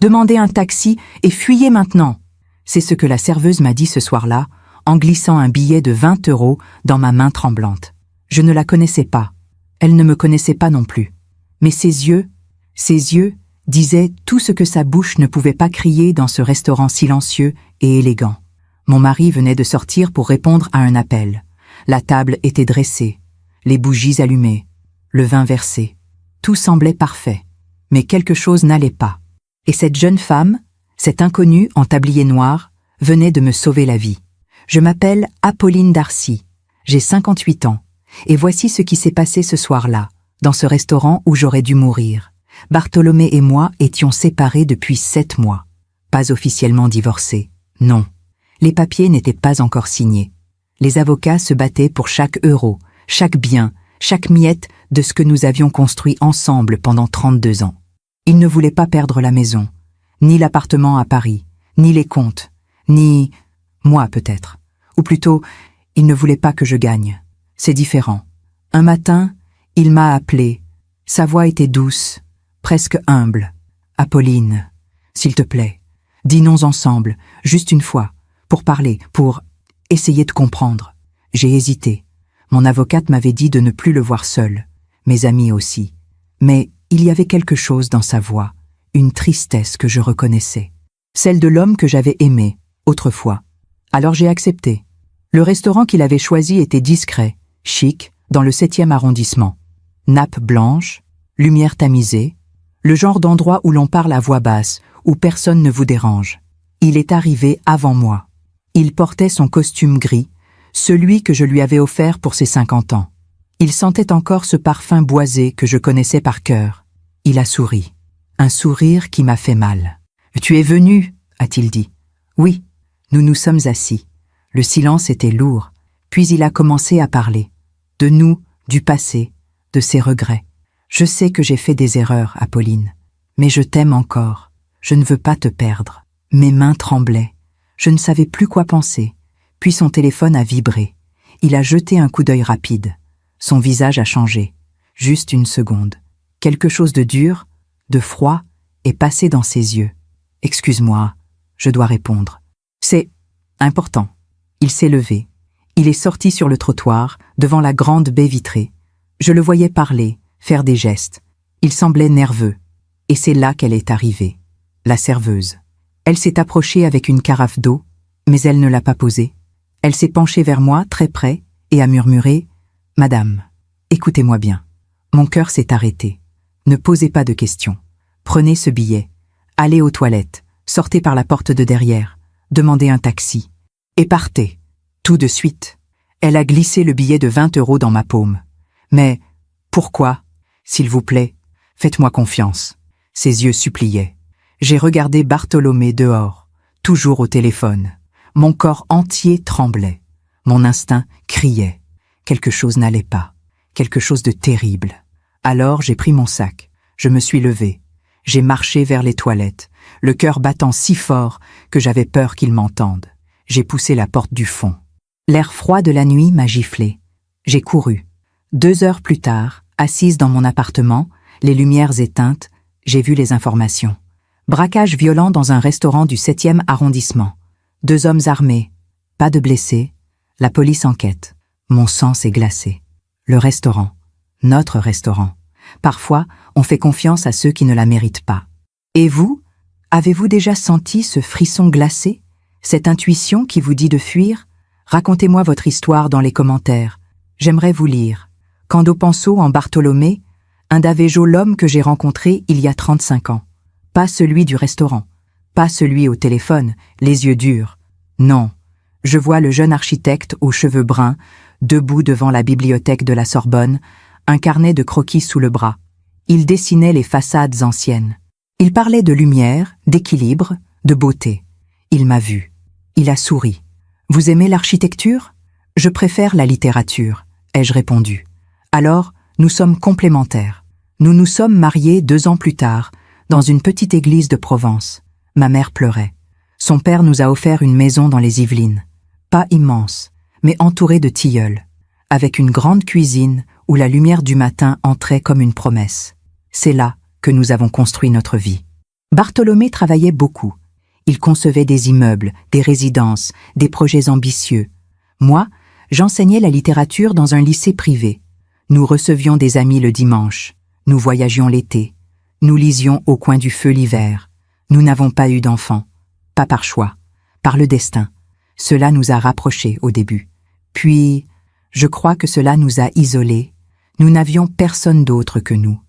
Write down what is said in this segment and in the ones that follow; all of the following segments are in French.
Demandez un taxi et fuyez maintenant. C'est ce que la serveuse m'a dit ce soir-là, en glissant un billet de 20 € dans ma main tremblante. Je ne la connaissais pas. Elle ne me connaissait pas non plus. Mais ses yeux disaient tout ce que sa bouche ne pouvait pas crier dans ce restaurant silencieux et élégant. Mon mari venait de sortir pour répondre à un appel. La table était dressée, les bougies allumées, le vin versé. Tout semblait parfait, mais quelque chose n'allait pas. Et cette jeune femme, cette inconnue en tablier noir, venait de me sauver la vie. Je m'appelle Apolline Darcy, j'ai 58 ans, et voici ce qui s'est passé ce soir-là, dans ce restaurant où j'aurais dû mourir. Bartholomé et moi étions séparés depuis 7 mois. Pas officiellement divorcés, non. Les papiers n'étaient pas encore signés. Les avocats se battaient pour chaque euro, chaque bien, chaque miette de ce que nous avions construit ensemble pendant 32 ans. Ils ne voulaient pas perdre la maison, ni l'appartement à Paris, ni les comptes, ni moi peut-être. Ou plutôt, ils ne voulaient pas que je gagne. C'est différent. Un matin, il m'a appelé. Sa voix était douce, presque humble. « Apolline, s'il te plaît, dînons ensemble, juste une fois, pour parler, pour essayer de comprendre. » J'ai hésité. Mon avocate m'avait dit de ne plus le voir seul, mes amis aussi. Mais il y avait quelque chose dans sa voix, une tristesse que je reconnaissais. Celle de l'homme que j'avais aimé, autrefois. Alors j'ai accepté. Le restaurant qu'il avait choisi était discret, chic, dans le 7e arrondissement. Nappe blanche, lumière tamisée, le genre d'endroit où l'on parle à voix basse, où personne ne vous dérange. Il est arrivé avant moi. Il portait son costume gris, celui que je lui avais offert pour ses 50 ans. Il sentait encore ce parfum boisé que je connaissais par cœur. Il a souri. Un sourire qui m'a fait mal. « Tu es venu » a-t-il dit. « Oui. » Nous nous sommes assis. Le silence était lourd. Puis il a commencé à parler. De nous, du passé, de ses regrets. « Je sais que j'ai fait des erreurs, Apolline. Mais je t'aime encore. Je ne veux pas te perdre. » Mes mains tremblaient. Je ne savais plus quoi penser. Puis son téléphone a vibré. Il a jeté un coup d'œil rapide. Son visage a changé. Juste une seconde. Quelque chose de dur, de froid, est passé dans ses yeux. « Excuse-moi, je dois répondre. »« C'est important. » Il s'est levé. Il est sorti sur le trottoir, devant la grande baie vitrée. Je le voyais parler, faire des gestes. Il semblait nerveux. Et c'est là qu'elle est arrivée. La serveuse. Elle s'est approchée avec une carafe d'eau, mais elle ne l'a pas posée. Elle s'est penchée vers moi, très près, et a murmuré « Madame, écoutez-moi bien. Mon cœur s'est arrêté. Ne posez pas de questions. Prenez ce billet. Allez aux toilettes. Sortez par la porte de derrière. Demandez un taxi. Et partez. Tout de suite. » Elle a glissé le billet de 20 € dans ma paume. « Mais pourquoi? S'il vous plaît, faites-moi confiance. » Ses yeux suppliaient. J'ai regardé Bartholomé dehors, toujours au téléphone. Mon corps entier tremblait. Mon instinct criait. Quelque chose n'allait pas. Quelque chose de terrible. Alors j'ai pris mon sac. Je me suis levé. J'ai marché vers les toilettes, le cœur battant si fort que j'avais peur qu'il m'entende. J'ai poussé la porte du fond. L'air froid de la nuit m'a giflé. J'ai couru. 2 heures plus tard, assise dans mon appartement, les lumières éteintes, j'ai vu les informations. Braquage violent dans un restaurant du 7e arrondissement. 2 hommes armés. Pas de blessés. La police enquête. Mon sang s'est glacé. Le restaurant. Notre restaurant. Parfois, on fait confiance à ceux qui ne la méritent pas. Et vous? Avez-vous déjà senti ce frisson glacé? Cette intuition qui vous dit de fuir? Racontez-moi votre histoire dans les commentaires. J'aimerais vous lire. Quando penso en Bartholomé, un Davejo l'homme que j'ai rencontré il y a 35 ans. Pas celui du restaurant. Pas celui au téléphone, les yeux durs. Non, je vois le jeune architecte aux cheveux bruns, debout devant la bibliothèque de la Sorbonne, un carnet de croquis sous le bras. Il dessinait les façades anciennes. Il parlait de lumière, d'équilibre, de beauté. Il m'a vu. Il a souri. « Vous aimez l'architecture ? Je préfère la littérature, » ai-je répondu. Alors, nous sommes complémentaires. Nous nous sommes mariés 2 ans plus tard, dans une petite église de Provence. Ma mère pleurait. Son père nous a offert une maison dans les Yvelines. Pas immense, mais entourée de tilleuls, avec une grande cuisine où la lumière du matin entrait comme une promesse. C'est là que nous avons construit notre vie. Bartholomé travaillait beaucoup. Il concevait des immeubles, des résidences, des projets ambitieux. Moi, j'enseignais la littérature dans un lycée privé. Nous recevions des amis le dimanche. Nous voyagions l'été. Nous lisions au coin du feu l'hiver. Nous n'avons pas eu d'enfants. Pas par choix, par le destin. Cela nous a rapprochés au début. Puis, je crois que cela nous a isolés. Nous n'avions personne d'autre que nous.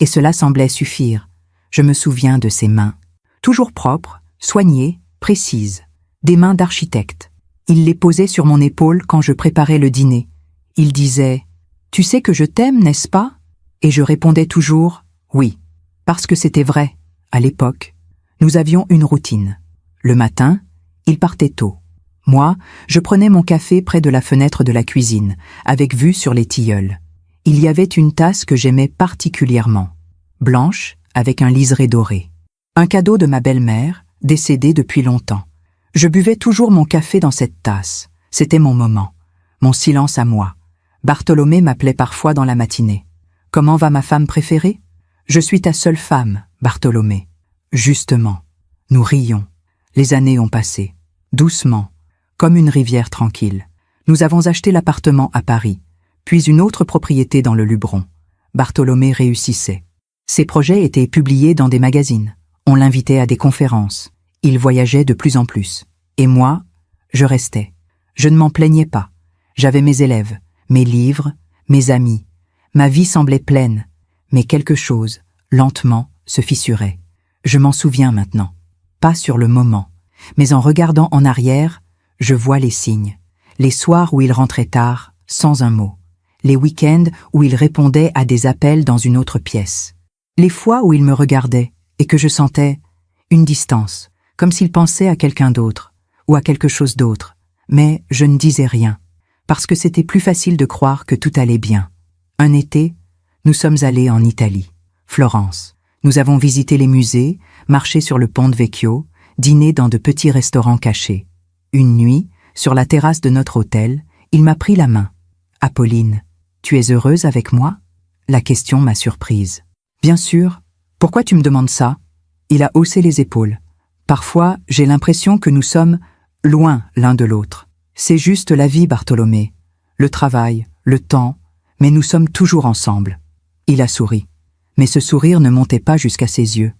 Et cela semblait suffire. Je me souviens de ses mains. Toujours propres, soignées, précises. Des mains d'architecte. Il les posait sur mon épaule quand je préparais le dîner. Il disait « Tu sais que je t'aime, n'est-ce pas ?» Et je répondais toujours « Oui », parce que c'était vrai, à l'époque. Nous avions une routine. Le matin, il partait tôt. Moi, je prenais mon café près de la fenêtre de la cuisine, avec vue sur les tilleuls. Il y avait une tasse que j'aimais particulièrement, blanche, avec un liseré doré. Un cadeau de ma belle-mère, décédée depuis longtemps. Je buvais toujours mon café dans cette tasse. C'était mon moment, mon silence à moi. Bartholomé m'appelait parfois dans la matinée. « Comment va ma femme préférée ?»« Je suis ta seule femme, Bartholomé. » Justement, nous rions. Les années ont passé. Doucement, comme une rivière tranquille. Nous avons acheté l'appartement à Paris, puis une autre propriété dans le Luberon. Bartholomé réussissait. Ses projets étaient publiés dans des magazines. On l'invitait à des conférences. Il voyageait de plus en plus. Et moi, je restais. Je ne m'en plaignais pas. J'avais mes élèves, mes livres, mes amis. Ma vie semblait pleine, mais quelque chose, lentement, se fissurait. Je m'en souviens maintenant. Pas sur le moment, mais en regardant en arrière, je vois les signes. Les soirs où il rentrait tard, sans un mot. Les week-ends où il répondait à des appels dans une autre pièce. Les fois où il me regardait et que je sentais une distance, comme s'il pensait à quelqu'un d'autre ou à quelque chose d'autre. Mais je ne disais rien, parce que c'était plus facile de croire que tout allait bien. Un été, nous sommes allés en Italie, Florence. Nous avons visité les musées, marché sur le Ponte Vecchio, dîné dans de petits restaurants cachés. Une nuit, sur la terrasse de notre hôtel, il m'a pris la main. « Apolline, tu es heureuse avec moi ?» La question m'a surprise. « Bien sûr. Pourquoi tu me demandes ça ?» Il a haussé les épaules. « Parfois, j'ai l'impression que nous sommes loin l'un de l'autre. C'est juste la vie, Bartholomé. Le travail, le temps, mais nous sommes toujours ensemble. » Il a souri. Mais ce sourire ne montait pas jusqu'à ses yeux.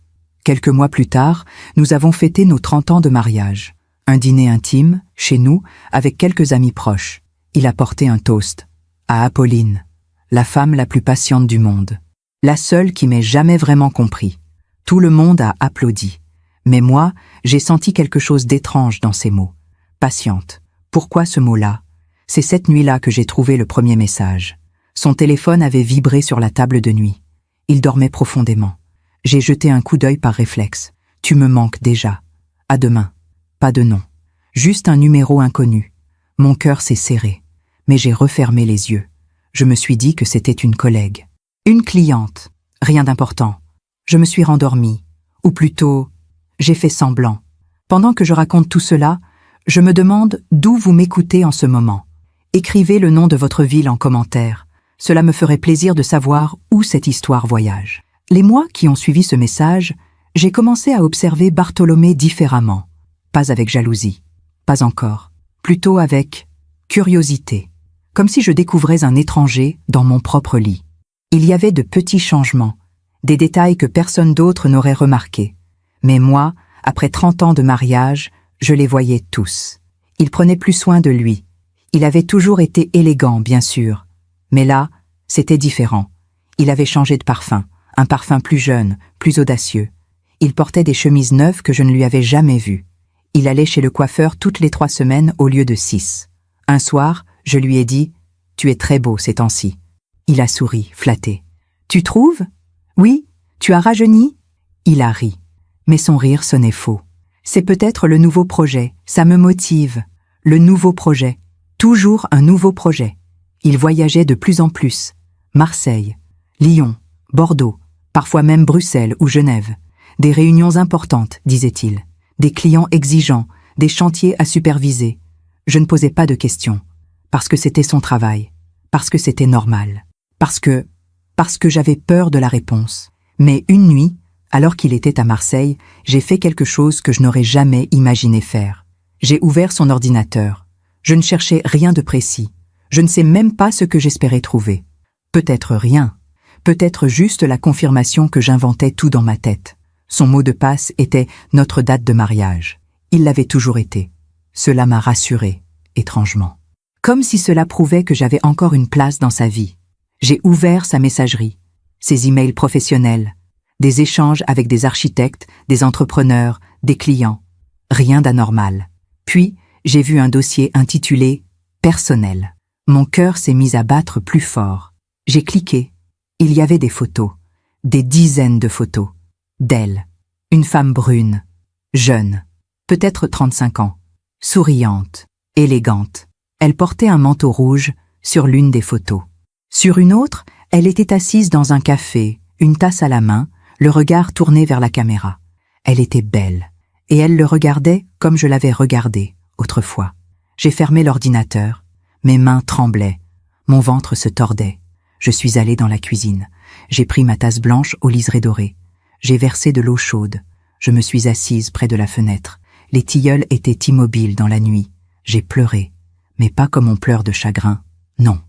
Quelques mois plus tard, nous avons fêté nos 30 ans de mariage. Un dîner intime, chez nous, avec quelques amis proches. Il a porté un toast. À Apolline, la femme la plus patiente du monde. La seule qui m'ait jamais vraiment compris. Tout le monde a applaudi. Mais moi, j'ai senti quelque chose d'étrange dans ces mots. Patiente. Pourquoi ce mot-là? C'est cette nuit-là que j'ai trouvé le premier message. Son téléphone avait vibré sur la table de nuit. Il dormait profondément. J'ai jeté un coup d'œil par réflexe. Tu me manques déjà. À demain. Pas de nom. Juste un numéro inconnu. Mon cœur s'est serré. Mais j'ai refermé les yeux. Je me suis dit que c'était une collègue. Une cliente. Rien d'important. Je me suis rendormie. Ou plutôt, j'ai fait semblant. Pendant que je raconte tout cela, je me demande d'où vous m'écoutez en ce moment. Écrivez le nom de votre ville en commentaire. Cela me ferait plaisir de savoir où cette histoire voyage. Les mois qui ont suivi ce message, j'ai commencé à observer Bartholomé différemment. Pas avec jalousie. Pas encore. Plutôt avec curiosité. Comme si je découvrais un étranger dans mon propre lit. Il y avait de petits changements, des détails que personne d'autre n'aurait remarqués. Mais moi, après 30 ans de mariage, je les voyais tous. Il prenait plus soin de lui. Il avait toujours été élégant, bien sûr. Mais là, c'était différent. Il avait changé de parfum, un parfum plus jeune, plus audacieux. Il portait des chemises neuves que je ne lui avais jamais vues. Il allait chez le coiffeur toutes les 3 semaines au lieu de 6. Un soir, je lui ai dit « Tu es très beau ces temps-ci ». Il a souri, flatté. « Tu trouves ? Oui, tu as rajeuni ?» Il a ri. Mais son rire sonnait faux. C'est peut-être le nouveau projet, ça me motive. Le nouveau projet. Toujours un nouveau projet. Il voyageait de plus en plus. Marseille, Lyon, Bordeaux, parfois même Bruxelles ou Genève. Des réunions importantes, disait-il. Des clients exigeants, des chantiers à superviser. Je ne posais pas de questions. Parce que c'était son travail. Parce que c'était normal. Parce que j'avais peur de la réponse. Mais une nuit, Alors qu'il était à Marseille, j'ai fait quelque chose que je n'aurais jamais imaginé faire. J'ai ouvert son ordinateur. Je ne cherchais rien de précis. Je ne sais même pas ce que j'espérais trouver. Peut-être rien. Peut-être juste la confirmation que j'inventais tout dans ma tête. Son mot de passe était notre date de mariage. Il l'avait toujours été. Cela m'a rassuré, étrangement. Comme si cela prouvait que j'avais encore une place dans sa vie. J'ai ouvert sa messagerie, ses emails professionnels, des échanges avec des architectes, des entrepreneurs, des clients. Rien d'anormal. Puis, j'ai vu un dossier intitulé « Personnel ». Mon cœur s'est mis à battre plus fort. J'ai cliqué. Il y avait des photos, des dizaines de photos. D'elle, une femme brune, jeune, peut-être 35 ans, souriante, élégante. Elle portait un manteau rouge sur l'une des photos. Sur une autre, elle était assise dans un café, une tasse à la main, le regard tourné vers la caméra. Elle était belle, et elle le regardait comme je l'avais regardé autrefois. J'ai fermé l'ordinateur, mes mains tremblaient, mon ventre se tordait. Je suis allé dans la cuisine. J'ai pris ma tasse blanche au liseré doré. J'ai versé de l'eau chaude. Je me suis assise près de la fenêtre. Les tilleuls étaient immobiles dans la nuit. J'ai pleuré, mais pas comme on pleure de chagrin. Non.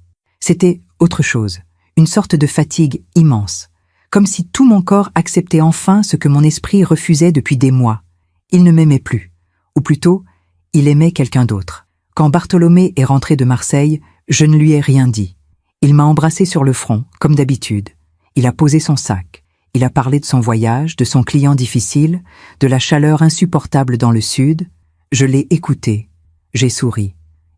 C'était autre chose, une sorte de fatigue immense, comme si tout mon corps acceptait enfin ce que mon esprit refusait depuis des mois. Il ne m'aimait plus, ou plutôt, il aimait quelqu'un d'autre. Quand Bartholomé est rentré de Marseille, je ne lui ai rien dit. Il m'a embrassé sur le front, comme d'habitude. Il a posé son sac. Il a parlé de son voyage, de son client difficile, de la chaleur insupportable dans le sud. Je l'ai écouté. J'ai souri.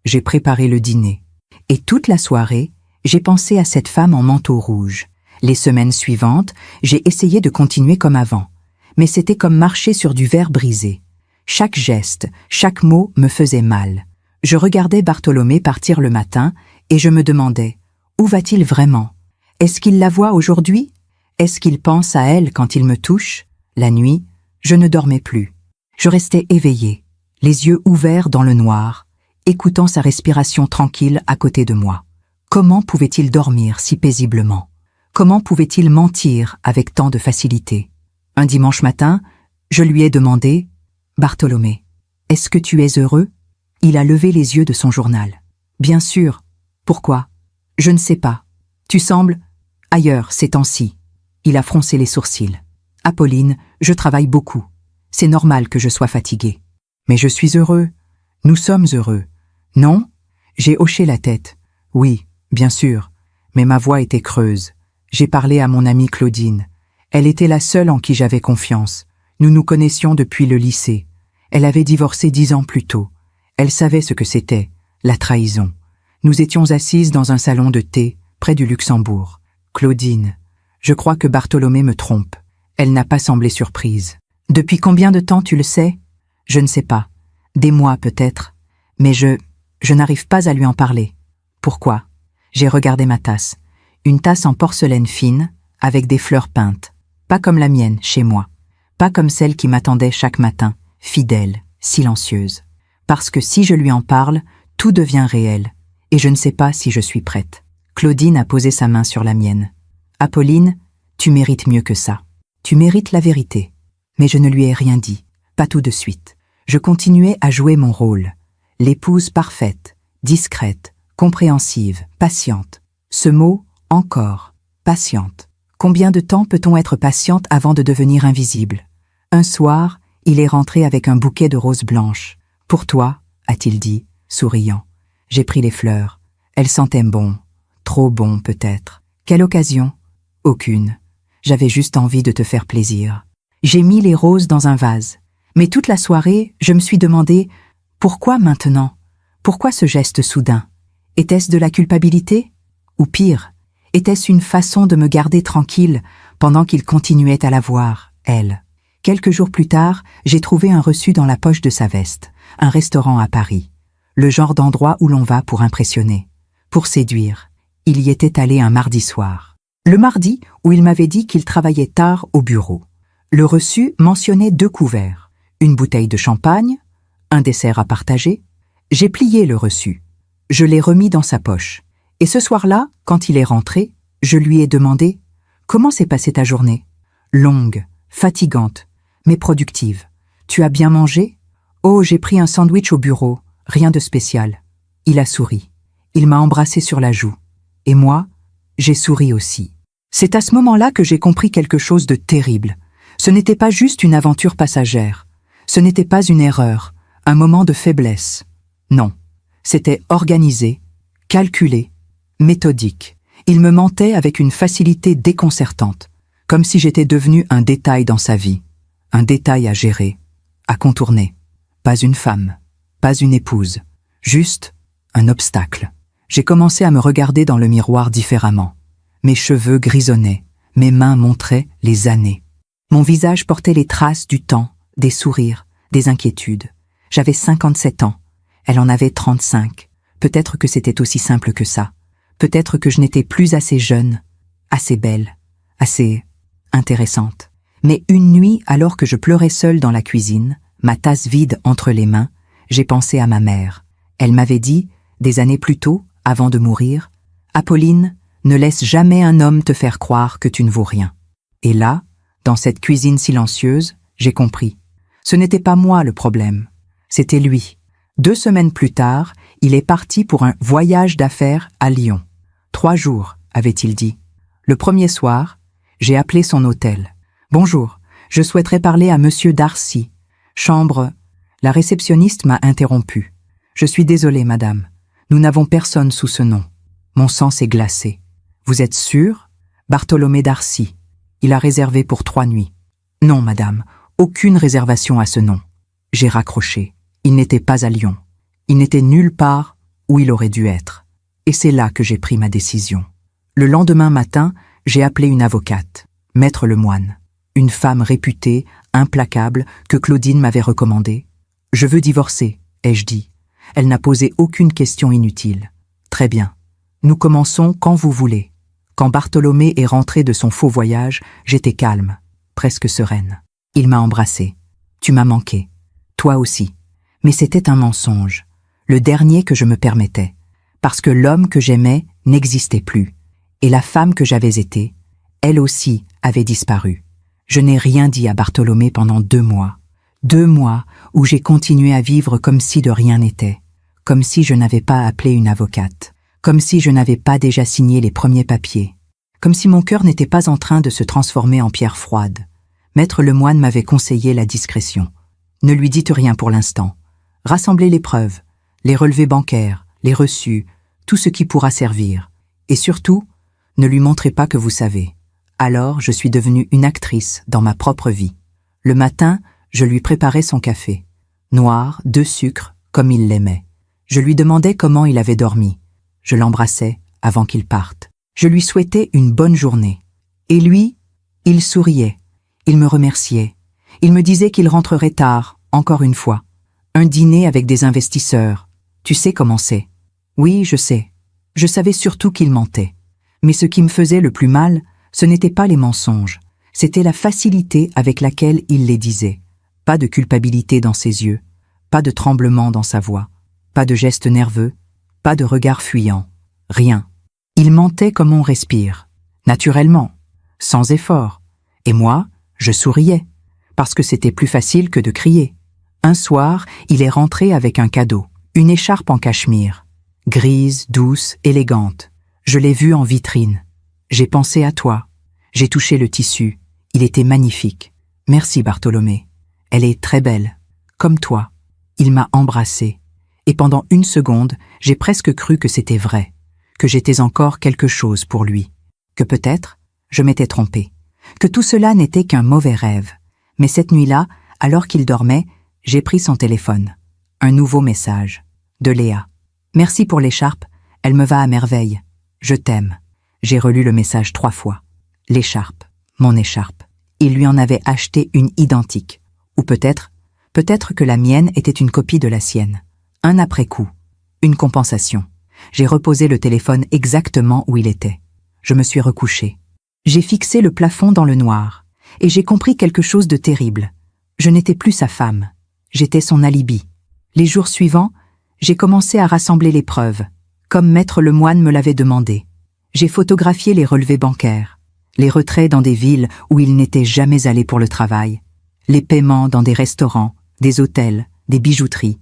J'ai préparé le dîner. Et toute la soirée, j'ai pensé à cette femme en manteau rouge. Les semaines suivantes, j'ai essayé de continuer comme avant. Mais c'était comme marcher sur du verre brisé. Chaque geste, chaque mot me faisait mal. Je regardais Bartholomé partir le matin et je me demandais, où va-t-il vraiment? Est-ce qu'il la voit aujourd'hui? Est-ce qu'il pense à elle quand il me touche? La nuit, je ne dormais plus. Je restais éveillée, les yeux ouverts dans le noir, écoutant sa respiration tranquille à côté de moi. Comment pouvait-il dormir si paisiblement? Comment pouvait-il mentir avec tant de facilité? Un dimanche matin, je lui ai demandé « Bartholomé, est-ce que tu es heureux ?» Il a levé les yeux de son journal. « Bien sûr. Pourquoi ?»« Je ne sais pas. Tu sembles ailleurs ces temps-ci. » Il a froncé les sourcils. « Apolline, je travaille beaucoup. C'est normal que je sois fatigué. »« Mais je suis heureux. Nous sommes heureux. »« Non ?» J'ai hoché la tête. « Oui, bien sûr. » Mais ma voix était creuse. J'ai parlé à mon amie Claudine. Elle était la seule en qui j'avais confiance. Nous nous connaissions depuis le lycée. Elle avait divorcé 10 ans plus tôt. Elle savait ce que c'était, la trahison. Nous étions assises dans un salon de thé, près du Luxembourg. Claudine, je crois que Bartholomé me trompe. Elle n'a pas semblé surprise. Depuis combien de temps tu le sais? Je ne sais pas. Des mois peut-être. Mais je n'arrive pas à lui en parler. Pourquoi? J'ai regardé ma tasse. Une tasse en porcelaine fine, avec des fleurs peintes. Pas comme la mienne, chez moi. Pas comme celle qui m'attendait chaque matin, fidèle, silencieuse. Parce que si je lui en parle, tout devient réel. Et je ne sais pas si je suis prête. Claudine a posé sa main sur la mienne. « Apolline, tu mérites mieux que ça. Tu mérites la vérité. » Mais je ne lui ai rien dit, pas tout de suite. Je continuais à jouer mon rôle. L'épouse parfaite, discrète, compréhensive, patiente. Ce mot, encore, patiente. Combien de temps peut-on être patiente avant de devenir invisible? Un soir, il est rentré avec un bouquet de roses blanches. « Pour toi », a-t-il dit, souriant. J'ai pris les fleurs. Elles sentaient bon. Trop bon, peut-être. Quelle occasion? Aucune. J'avais juste envie de te faire plaisir. J'ai mis les roses dans un vase. Mais toute la soirée, je me suis demandé, pourquoi maintenant? Pourquoi ce geste soudain? Était-ce de la culpabilité? Ou pire, était-ce une façon de me garder tranquille pendant qu'il continuait à la voir, elle? Quelques jours plus tard, j'ai trouvé un reçu dans la poche de sa veste, un restaurant à Paris. Le genre d'endroit où l'on va pour impressionner, pour séduire. Il y était allé un mardi soir. Le mardi où il m'avait dit qu'il travaillait tard au bureau. Le reçu mentionnait 2 couverts, une bouteille de champagne, un dessert à partager. J'ai plié le reçu. Je l'ai remis dans sa poche. Et ce soir-là, quand il est rentré, je lui ai demandé « Comment s'est passée ta journée ?»« Longue, fatigante, mais productive. Tu as bien mangé? Oh, j'ai pris un sandwich au bureau, rien de spécial. Il a souri. Il m'a embrassé sur la joue. Et moi, j'ai souri aussi. C'est à ce moment-là que j'ai compris quelque chose de terrible. Ce n'était pas juste une aventure passagère. Ce n'était pas une erreur, un moment de faiblesse. Non, c'était organisé, calculé, méthodique. Il me mentait avec une facilité déconcertante, comme si j'étais devenu un détail dans sa vie, un détail à gérer, à contourner. Pas une femme, pas une épouse, juste un obstacle. J'ai commencé à me regarder dans le miroir différemment. Mes cheveux grisonnaient, mes mains montraient les années. Mon visage portait les traces du temps, des sourires, des inquiétudes. J'avais 57 ans, elle en avait 35. Peut-être que c'était aussi simple que ça. Peut-être que je n'étais plus assez jeune, assez belle, assez intéressante. Mais une nuit, alors que je pleurais seule dans la cuisine, ma tasse vide entre les mains, j'ai pensé à ma mère. Elle m'avait dit, des années plus tôt, avant de mourir, « Apolline, ne laisse jamais un homme te faire croire que tu ne vaux rien. » Et là, dans cette cuisine silencieuse, j'ai compris. Ce n'était pas moi le problème, c'était lui. 2 semaines plus tard, il est parti pour un voyage d'affaires à Lyon. 3 jours, avait-il dit. Le premier soir, j'ai appelé son hôtel. « Bonjour, je souhaiterais parler à Monsieur Darcy. Chambre... » La réceptionniste m'a interrompu. « Je suis désolée, madame. Nous n'avons personne sous ce nom. » Mon sang s'est glacé. « Vous êtes sûre? Bartholomé Darcy. Il a réservé pour 3 nuits. » « Non, madame, aucune réservation à ce nom. » J'ai raccroché. Il n'était pas à Lyon. Il n'était nulle part où il aurait dû être. Et c'est là que j'ai pris ma décision. Le lendemain matin, j'ai appelé une avocate, Maître Lemoine, une femme réputée, implacable, que Claudine m'avait recommandée. « Je veux divorcer », ai-je dit. Elle n'a posé aucune question inutile. « Très bien. Nous commençons quand vous voulez. » Quand Bartholomé est rentré de son faux voyage, j'étais calme, presque sereine. Il m'a embrassée. « Tu m'as manqué. Toi aussi. » Mais c'était un mensonge, le dernier que je me permettais, parce que l'homme que j'aimais n'existait plus, et la femme que j'avais été, elle aussi avait disparu. Je n'ai rien dit à Bartholomé pendant 2 mois. 2 mois où j'ai continué à vivre comme si de rien n'était, comme si je n'avais pas appelé une avocate, comme si je n'avais pas déjà signé les premiers papiers, comme si mon cœur n'était pas en train de se transformer en pierre froide. Maître Lemoine m'avait conseillé la discrétion. Ne lui dites rien pour l'instant. Rassemblez les preuves, les relevés bancaires, les reçus, tout ce qui pourra servir. Et surtout, ne lui montrez pas que vous savez. Alors, je suis devenue une actrice dans ma propre vie. Le matin, je lui préparais son café. Noir, 2 sucres, comme il l'aimait. Je lui demandais comment il avait dormi. Je l'embrassais avant qu'il parte. Je lui souhaitais une bonne journée. Et lui, il souriait. Il me remerciait. Il me disait qu'il rentrerait tard, encore une fois. Un dîner avec des investisseurs. Tu sais comment c'est. Oui, je sais. Je savais surtout qu'il mentait. Mais ce qui me faisait le plus mal, ce n'était pas les mensonges. C'était la facilité avec laquelle il les disait. Pas de culpabilité dans ses yeux, pas de tremblement dans sa voix, pas de gestes nerveux, pas de regard fuyant. Rien. Il mentait comme on respire. Naturellement. Sans effort. Et moi, je souriais. Parce que c'était plus facile que de crier. Un soir, il est rentré avec un cadeau, une écharpe en cachemire, grise, douce, élégante. Je l'ai vue en vitrine. J'ai pensé à toi. J'ai touché le tissu. Il était magnifique. Merci Bartholomé. Elle est très belle. Comme toi. Il m'a embrassée. Et pendant 1 seconde, j'ai presque cru que c'était vrai, que j'étais encore quelque chose pour lui, que peut-être je m'étais trompée, que tout cela n'était qu'un mauvais rêve. Mais cette nuit-là, alors qu'il dormait, j'ai pris son téléphone. Un nouveau message. De Léa. « Merci pour l'écharpe, elle me va à merveille. Je t'aime. » J'ai relu le message 3 fois. L'écharpe, mon écharpe. Il lui en avait acheté une identique. Ou peut-être que la mienne était une copie de la sienne. Un après-coup. Une compensation. J'ai reposé le téléphone exactement où il était. Je me suis recouchée. J'ai fixé le plafond dans le noir. Et j'ai compris quelque chose de terrible. Je n'étais plus sa femme. J'étais son alibi. Les jours suivants, j'ai commencé à rassembler les preuves, comme Maître Lemoine me l'avait demandé. J'ai photographié les relevés bancaires, les retraits dans des villes où il n'était jamais allé pour le travail, les paiements dans des restaurants, des hôtels, des bijouteries.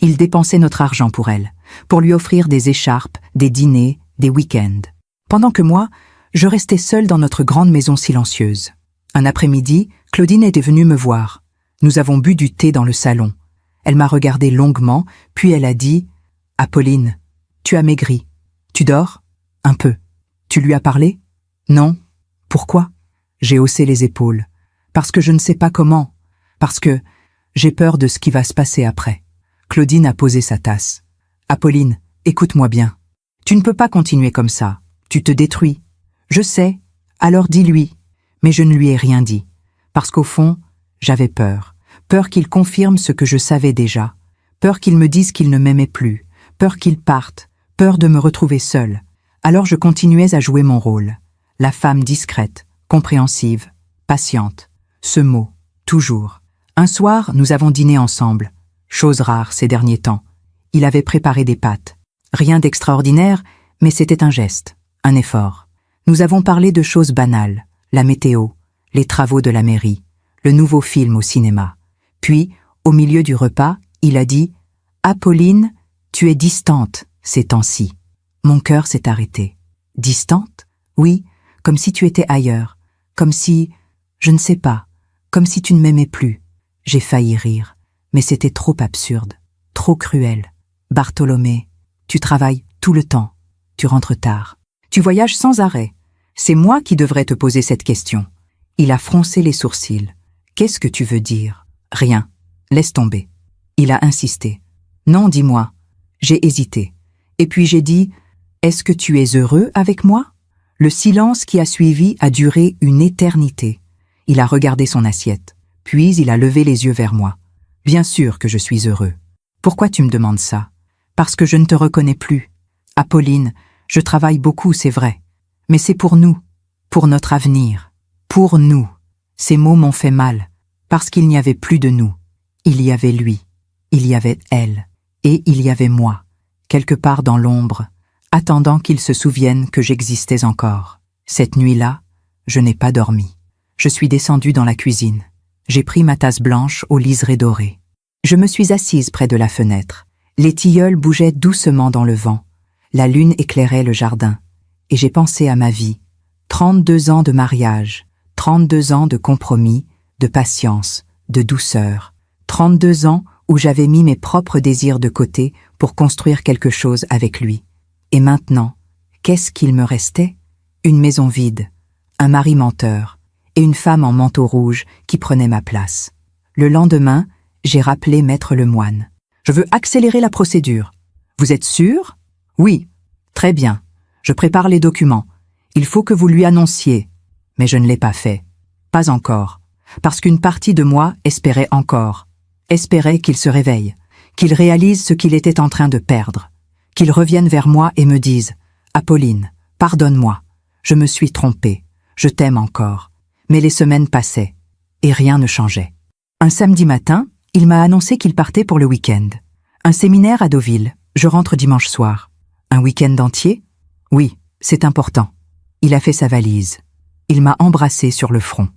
Il dépensait notre argent pour elle, pour lui offrir des écharpes, des dîners, des week-ends. Pendant que moi, je restais seule dans notre grande maison silencieuse. Un après-midi, Claudine était venue me voir. Nous avons bu du thé dans le salon. Elle m'a regardé longuement, puis elle a dit « Apolline, tu as maigri. Tu dors ? Un peu. Tu lui as parlé ? Non. Pourquoi ? J'ai haussé les épaules. Parce que je ne sais pas comment. Parce que j'ai peur de ce qui va se passer après. Claudine a posé sa tasse. Apolline, écoute-moi bien. Tu ne peux pas continuer comme ça. Tu te détruis. Je sais. Alors dis-lui. Mais je ne lui ai rien dit. Parce qu'au fond, j'avais peur. Peur qu'il confirme ce que je savais déjà. Peur qu'il me dise qu'il ne m'aimait plus. Peur qu'il parte. Peur de me retrouver seule. Alors je continuais à jouer mon rôle. La femme discrète, compréhensive, patiente. Ce mot, toujours. Un soir, nous avons dîné ensemble. Chose rare ces derniers temps. Il avait préparé des pâtes. Rien d'extraordinaire, mais c'était un geste, un effort. Nous avons parlé de choses banales. La météo, les travaux de la mairie, le nouveau film au cinéma. Puis, au milieu du repas, il a dit « Apolline, tu es distante ces temps-ci. » Mon cœur s'est arrêté. Distante ? Oui, comme si tu étais ailleurs. Comme si, je ne sais pas, comme si tu ne m'aimais plus. J'ai failli rire, mais c'était trop absurde, trop cruel. Bartholomé, tu travailles tout le temps. Tu rentres tard. Tu voyages sans arrêt. C'est moi qui devrais te poser cette question. Il a froncé les sourcils. Qu'est-ce que tu veux dire ? Rien. Laisse tomber. Il a insisté. Non, dis-moi. J'ai hésité. Et puis j'ai dit, est-ce que tu es heureux avec moi ? Le silence qui a suivi a duré une éternité. Il a regardé son assiette. Puis il a levé les yeux vers moi. Bien sûr que je suis heureux. Pourquoi tu me demandes ça ? Parce que je ne te reconnais plus. Apolline, je travaille beaucoup, c'est vrai. Mais c'est pour nous, pour notre avenir, pour nous. Ces mots m'ont fait mal, parce qu'il n'y avait plus de nous. Il y avait lui, il y avait elle, et il y avait moi, quelque part dans l'ombre, attendant qu'il se souvienne que j'existais encore. Cette nuit-là, je n'ai pas dormi. Je suis descendue dans la cuisine. J'ai pris ma tasse blanche au liseré doré. Je me suis assise près de la fenêtre. Les tilleuls bougeaient doucement dans le vent. La lune éclairait le jardin. Et j'ai pensé à ma vie. 32 ans de mariage, 32 ans de compromis, de patience, de douceur. 32 ans où j'avais mis mes propres désirs de côté pour construire quelque chose avec lui. Et maintenant, qu'est-ce qu'il me restait ? Une maison vide, un mari menteur et une femme en manteau rouge qui prenait ma place. Le lendemain, j'ai rappelé Maître Lemoine. Je veux accélérer la procédure. Vous êtes sûr ? Oui. Très bien. Je prépare les documents. Il faut que vous lui annonciez. Mais je ne l'ai pas fait. Pas encore. Parce qu'une partie de moi espérait encore. Espérait qu'il se réveille. Qu'il réalise ce qu'il était en train de perdre. Qu'il revienne vers moi et me dise « Apolline, pardonne-moi. Je me suis trompée. Je t'aime encore. » Mais les semaines passaient. Et rien ne changeait. Un samedi matin, il m'a annoncé qu'il partait pour le week-end. Un séminaire à Deauville. Je rentre dimanche soir. Un week-end entier ? Oui, c'est important. Il a fait sa valise. Il m'a embrassé sur le front.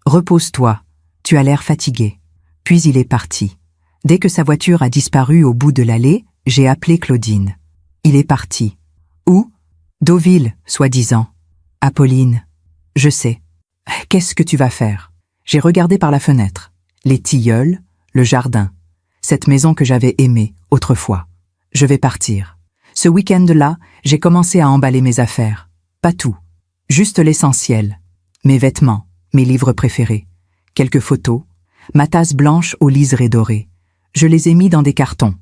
Repose-toi, tu as l'air fatigué. Puis il est parti. Dès que sa voiture a disparu au bout de l'allée, j'ai appelé Claudine. Il est parti. Où ? Deauville, soi-disant. Apolline, je sais. Qu'est-ce que tu vas faire ? J'ai regardé par la fenêtre. Les tilleuls, le jardin. Cette maison que j'avais aimée autrefois. Je vais partir. Ce week-end-là, j'ai commencé à emballer mes affaires. Pas tout. Juste l'essentiel. Mes vêtements, mes livres préférés. Quelques photos. Ma tasse blanche au liseré doré. Je les ai mis dans des cartons.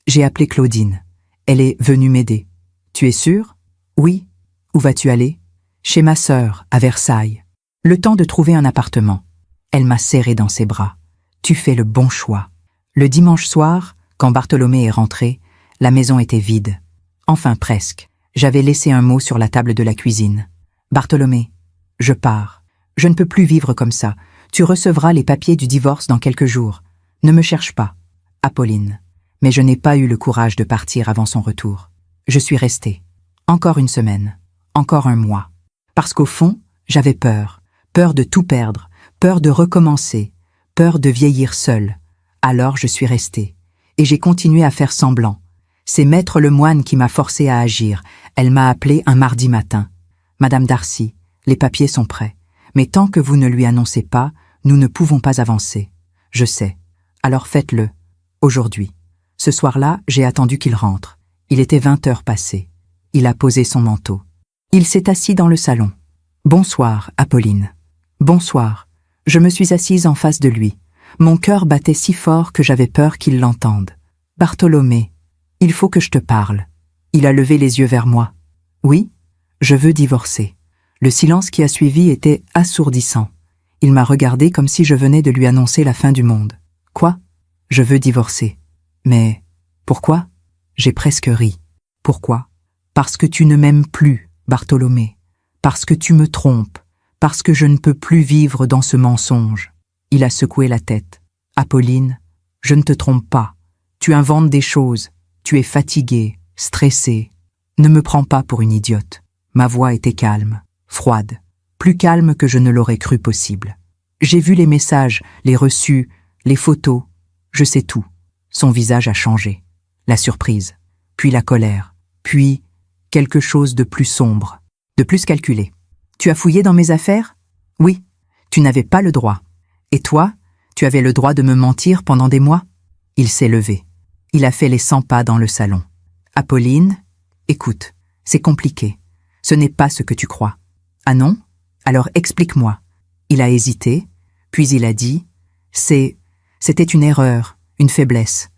J'ai appelé Claudine. Elle est venue m'aider. Tu es sûre ? Oui. Où vas-tu aller ? Chez ma sœur, à Versailles. Le temps de trouver un appartement. Elle m'a serré dans ses bras. Tu fais le bon choix. Le dimanche soir, quand Bartholomé est rentré, la maison était vide. Enfin presque. J'avais laissé un mot sur la table de la cuisine. Bartholomé, je pars. Je ne peux plus vivre comme ça. Tu recevras les papiers du divorce dans quelques jours. Ne me cherche pas. Apolline. Mais je n'ai pas eu le courage de partir avant son retour. Je suis restée. Encore une semaine. Encore un mois. Parce qu'au fond, J'avais peur, peur de tout perdre, peur de recommencer, peur de vieillir seule. Alors je suis restée, et j'ai continué à faire semblant. C'est Maître Lemoine qui m'a forcée à agir. Elle m'a appelée un mardi matin. « Madame Darcy, les papiers sont prêts, mais tant que vous ne lui annoncez pas, nous ne pouvons pas avancer. Je sais. Alors faites-le. Aujourd'hui. » Ce soir-là, j'ai attendu qu'il rentre. Il était 20 heures passées. Il a posé son manteau. Il s'est assis dans le salon. « Bonsoir, Apolline. »« Bonsoir. » Je me suis assise en face de lui. Mon cœur battait si fort que j'avais peur qu'il l'entende. « Bartholomé, il faut que je te parle. » Il a levé les yeux vers moi. « Oui, je veux divorcer. » Le silence qui a suivi était assourdissant. Il m'a regardé comme si je venais de lui annoncer la fin du monde. « Quoi ? Je veux divorcer. » « Mais pourquoi ?» J'ai presque ri. « Pourquoi ? Parce que tu ne m'aimes plus, Bartholomé. Parce que tu me trompes. Parce que je ne peux plus vivre dans ce mensonge. » Il a secoué la tête. « Apolline, je ne te trompe pas. Tu inventes des choses. Tu es fatiguée, stressée. Ne me prends pas pour une idiote. » Ma voix était calme, froide, plus calme que je ne l'aurais cru possible. J'ai vu les messages, les reçus, les photos. Je sais tout. Son visage a changé. La surprise, puis la colère, puis quelque chose de plus sombre, de plus calculé. « Tu as fouillé dans mes affaires ? » ?»« Oui, tu n'avais pas le droit. Et toi, tu avais le droit de me mentir pendant des mois ?» Il s'est levé. Il a fait les 100 pas dans le salon. « Apolline, écoute, c'est compliqué. Ce n'est pas ce que tu crois. »« Ah non ? Alors explique-moi. » Il a hésité, puis il a dit « C'était une erreur, une faiblesse.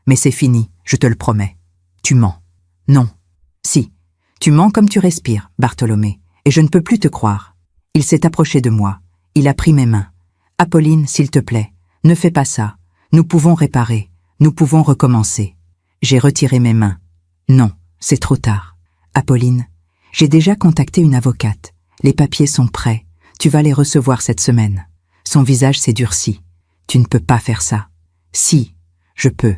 Mais c'est fini, je te le promets. Tu mens. » »« Non. »« Si. Tu mens comme tu respires, Bartholomé, et je ne peux plus te croire. » Il s'est approché de moi. Il a pris mes mains. « Apolline, s'il te plaît, ne fais pas ça. Nous pouvons réparer. Nous pouvons recommencer. » J'ai retiré mes mains. « Non, c'est trop tard. Apolline, j'ai déjà contacté une avocate. Les papiers sont prêts. Tu vas les recevoir cette semaine. » Son visage s'est durci. « Tu ne peux pas faire ça. »« Si, je peux.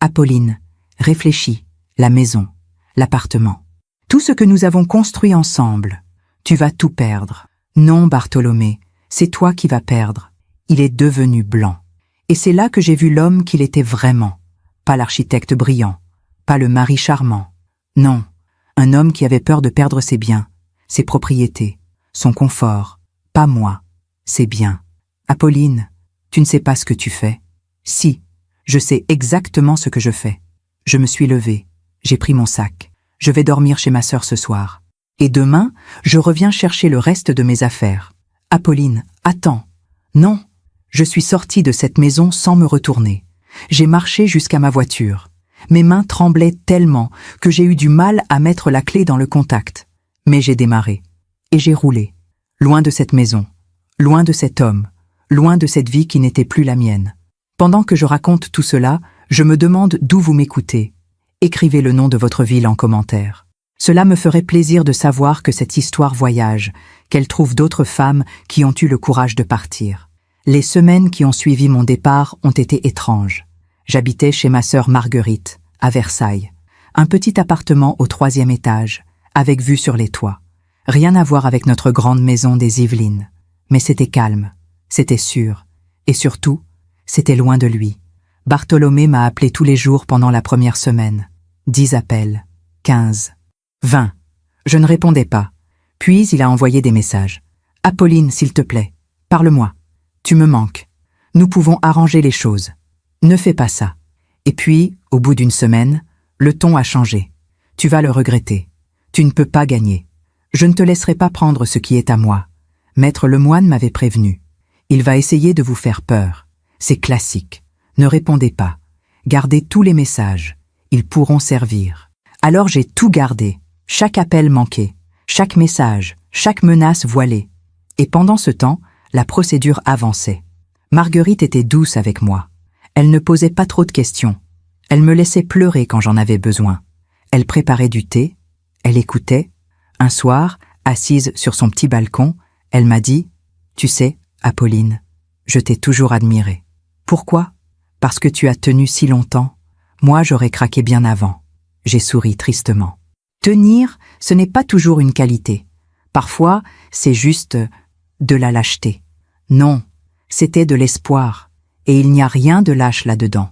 Apolline, réfléchis. La maison, l'appartement. Tout ce que nous avons construit ensemble. Tu vas tout perdre. » « Non, Bartholomé, c'est toi qui vas perdre. » Il est devenu blanc. Et c'est là que j'ai vu l'homme qu'il était vraiment. Pas l'architecte brillant, pas le mari charmant. Non, un homme qui avait peur de perdre ses biens, ses propriétés, son confort. Pas moi, ses biens. « Apolline, tu ne sais pas ce que tu fais. » « Si, je sais exactement ce que je fais. » Je me suis levée, j'ai pris mon sac. Je vais dormir chez ma sœur ce soir. Et demain, je reviens chercher le reste de mes affaires. « Apolline, attends. » Non, je suis sortie de cette maison sans me retourner. J'ai marché jusqu'à ma voiture. Mes mains tremblaient tellement que j'ai eu du mal à mettre la clé dans le contact. Mais j'ai démarré. Et j'ai roulé. Loin de cette maison. Loin de cet homme. Loin de cette vie qui n'était plus la mienne. Pendant que je raconte tout cela, je me demande d'où vous m'écoutez. Écrivez le nom de votre ville en commentaire. Cela me ferait plaisir de savoir que cette histoire voyage, qu'elle trouve d'autres femmes qui ont eu le courage de partir. Les semaines qui ont suivi mon départ ont été étranges. J'habitais chez ma sœur Marguerite, à Versailles. Un petit appartement au 3e étage, avec vue sur les toits. Rien à voir avec notre grande maison des Yvelines. Mais c'était calme, c'était sûr. Et surtout, c'était loin de lui. Bartholomé m'a appelé tous les jours pendant la première semaine. 10 appels, 15, 20. Je ne répondais pas. Puis il a envoyé des messages. « Apolline, s'il te plaît, parle-moi. Tu me manques. Nous pouvons arranger les choses. Ne fais pas ça. » Et puis, au bout d'une semaine, le ton a changé. « Tu vas le regretter. Tu ne peux pas gagner. Je ne te laisserai pas prendre ce qui est à moi. Maître Lemoine m'avait prévenu. Il va essayer de vous faire peur. C'est classique. Ne répondez pas. Gardez tous les messages. Ils pourront servir. » Alors j'ai tout gardé. Chaque appel manqué, chaque message, chaque menace voilée. Et pendant ce temps, la procédure avançait. Marguerite était douce avec moi. Elle ne posait pas trop de questions. Elle me laissait pleurer quand j'en avais besoin. Elle préparait du thé, elle écoutait. Un soir, assise sur son petit balcon, elle m'a dit « Tu sais, Apolline, je t'ai toujours admirée. Pourquoi ? Parce que tu as tenu si longtemps. Moi, j'aurais craqué bien avant. » J'ai souri tristement. Tenir, ce n'est pas toujours une qualité. Parfois, c'est juste de la lâcheté. Non, c'était de l'espoir, et il n'y a rien de lâche là-dedans.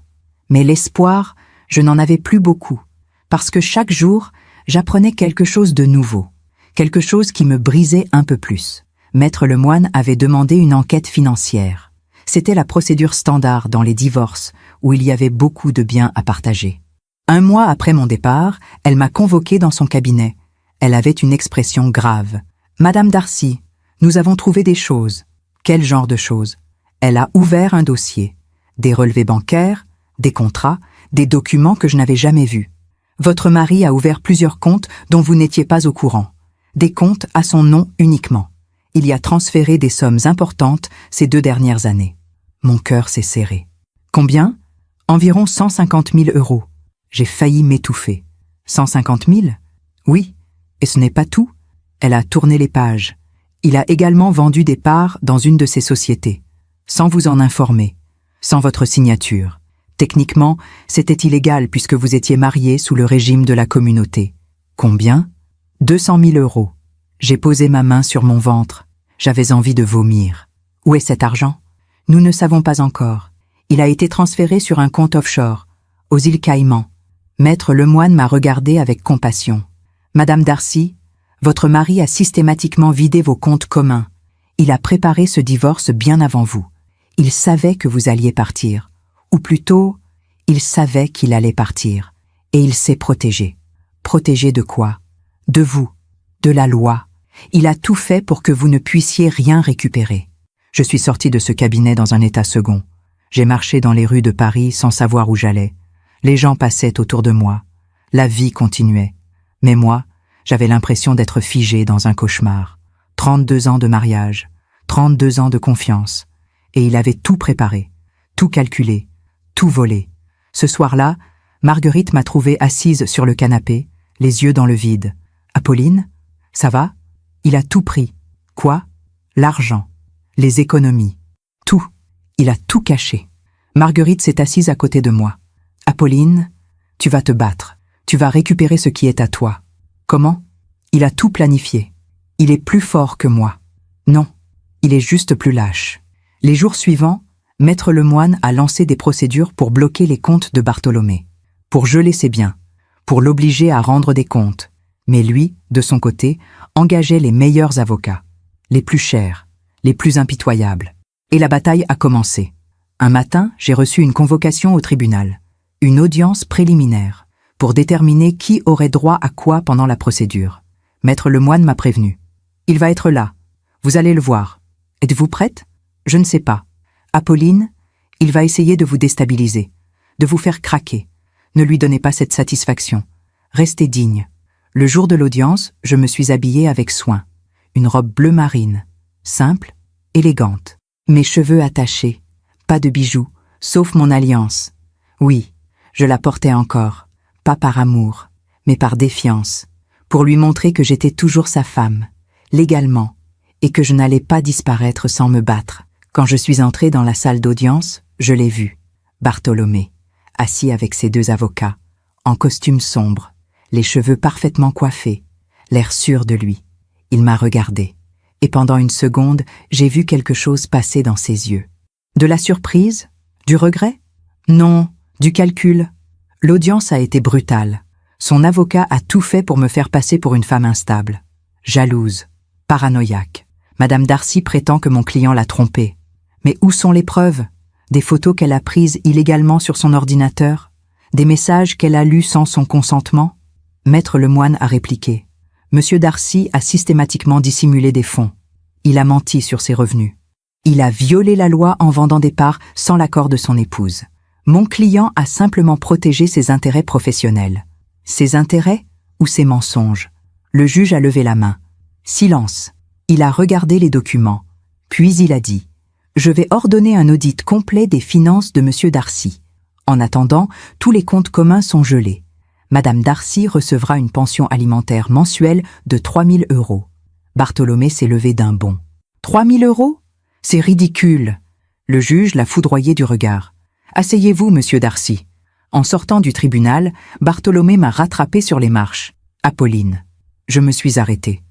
Mais l'espoir, je n'en avais plus beaucoup, parce que chaque jour, j'apprenais quelque chose de nouveau, quelque chose qui me brisait un peu plus. Maître Lemoine avait demandé une enquête financière. C'était la procédure standard dans les divorces, où il y avait beaucoup de biens à partager. 1 mois après mon départ, elle m'a convoqué dans son cabinet. Elle avait une expression grave. « Madame Darcy, nous avons trouvé des choses. » Quel genre de choses? Elle a ouvert un dossier. Des relevés bancaires, des contrats, des documents que je n'avais jamais vus. Votre mari a ouvert plusieurs comptes dont vous n'étiez pas au courant. Des comptes à son nom uniquement. Il y a transféré des sommes importantes ces 2 dernières années. Mon cœur s'est serré. Combien? Environ 150 000 €. J'ai failli m'étouffer. 150 000? Oui. Et ce n'est pas tout. Elle a tourné les pages. Il a également vendu des parts dans une de ses sociétés, sans vous en informer, sans votre signature. Techniquement, c'était illégal puisque vous étiez mariés sous le régime de la communauté. Combien? 200 000 €. J'ai posé ma main sur mon ventre. J'avais envie de vomir. Où est cet argent? Nous ne savons pas encore. Il a été transféré sur un compte offshore, aux îles Caïmans. Maître Lemoine m'a regardé avec compassion. Madame Darcy, votre mari a systématiquement vidé vos comptes communs. Il a préparé ce divorce bien avant vous. Il savait que vous alliez partir. Ou plutôt, il savait qu'il allait partir. Et il s'est protégé. Protégé de quoi? De vous, de la loi. Il a tout fait pour que vous ne puissiez rien récupérer. Je suis sorti de ce cabinet dans un état second. J'ai marché dans les rues de Paris sans savoir où j'allais. Les gens passaient autour de moi. La vie continuait. Mais moi, j'avais l'impression d'être figé dans un cauchemar. 32 ans de mariage, 32 ans de confiance. Et il avait tout préparé, tout calculé, tout volé. Ce soir-là, Marguerite m'a trouvée assise sur le canapé, les yeux dans le vide. « Apolline, ça va ?» Il a tout pris. Quoi? L'argent, les économies, tout. Il a tout caché. Marguerite s'est assise à côté de moi. « Apolline, tu vas te battre. Tu vas récupérer ce qui est à toi. » Comment? Il a tout planifié. Il est plus fort que moi. Non, il est juste plus lâche. Les jours suivants, Maître Lemoine a lancé des procédures pour bloquer les comptes de Bartholomé, pour geler ses biens, pour l'obliger à rendre des comptes. Mais lui, de son côté, engageait les meilleurs avocats, les plus chers, les plus impitoyables. Et la bataille a commencé. Un matin, j'ai reçu une convocation au tribunal, une audience préliminaire, pour déterminer qui aurait droit à quoi pendant la procédure. Maître Lemoine m'a prévenu. Il va être là. Vous allez le voir. Êtes-vous prête? Je ne sais pas. Apolline, il va essayer de vous déstabiliser, de vous faire craquer. Ne lui donnez pas cette satisfaction. Restez digne. Le jour de l'audience, je me suis habillée avec soin. Une robe bleu marine, simple, élégante. Mes cheveux attachés, pas de bijoux, sauf mon alliance. Oui, je la portais encore, pas par amour, mais par défiance, pour lui montrer que j'étais toujours sa femme, légalement, et que je n'allais pas disparaître sans me battre. Quand je suis entrée dans la salle d'audience, je l'ai vu, Bartholomé, assis avec ses 2 avocats, en costume sombre, les cheveux parfaitement coiffés, l'air sûr de lui. Il m'a regardé, et pendant une seconde, j'ai vu quelque chose passer dans ses yeux. De la surprise? Du regret? Non, du calcul. L'audience a été brutale. Son avocat a tout fait pour me faire passer pour une femme instable, jalouse, paranoïaque. Madame Darcy prétend que mon client l'a trompée. Mais où sont les preuves? Des photos qu'elle a prises illégalement sur son ordinateur? Des messages qu'elle a lus sans son consentement? Maître Lemoine a répliqué. Monsieur Darcy a systématiquement dissimulé des fonds. Il a menti sur ses revenus. Il a violé la loi en vendant des parts sans l'accord de son épouse. Mon client a simplement protégé ses intérêts professionnels. Ses intérêts ou ses mensonges? Le juge a levé la main. Silence. Il a regardé les documents. Puis il a dit « Je vais ordonner un audit complet des finances de Monsieur Darcy. En attendant, tous les comptes communs sont gelés. Madame Darcy recevra une pension alimentaire mensuelle de 3 000 €. Bartholomé s'est levé d'un bond. 3 000 €? C'est ridicule. Le juge l'a foudroyé du regard. Asseyez-vous, Monsieur Darcy. En sortant du tribunal, Bartholomé m'a rattrapé sur les marches. Apolline. Je me suis arrêtée.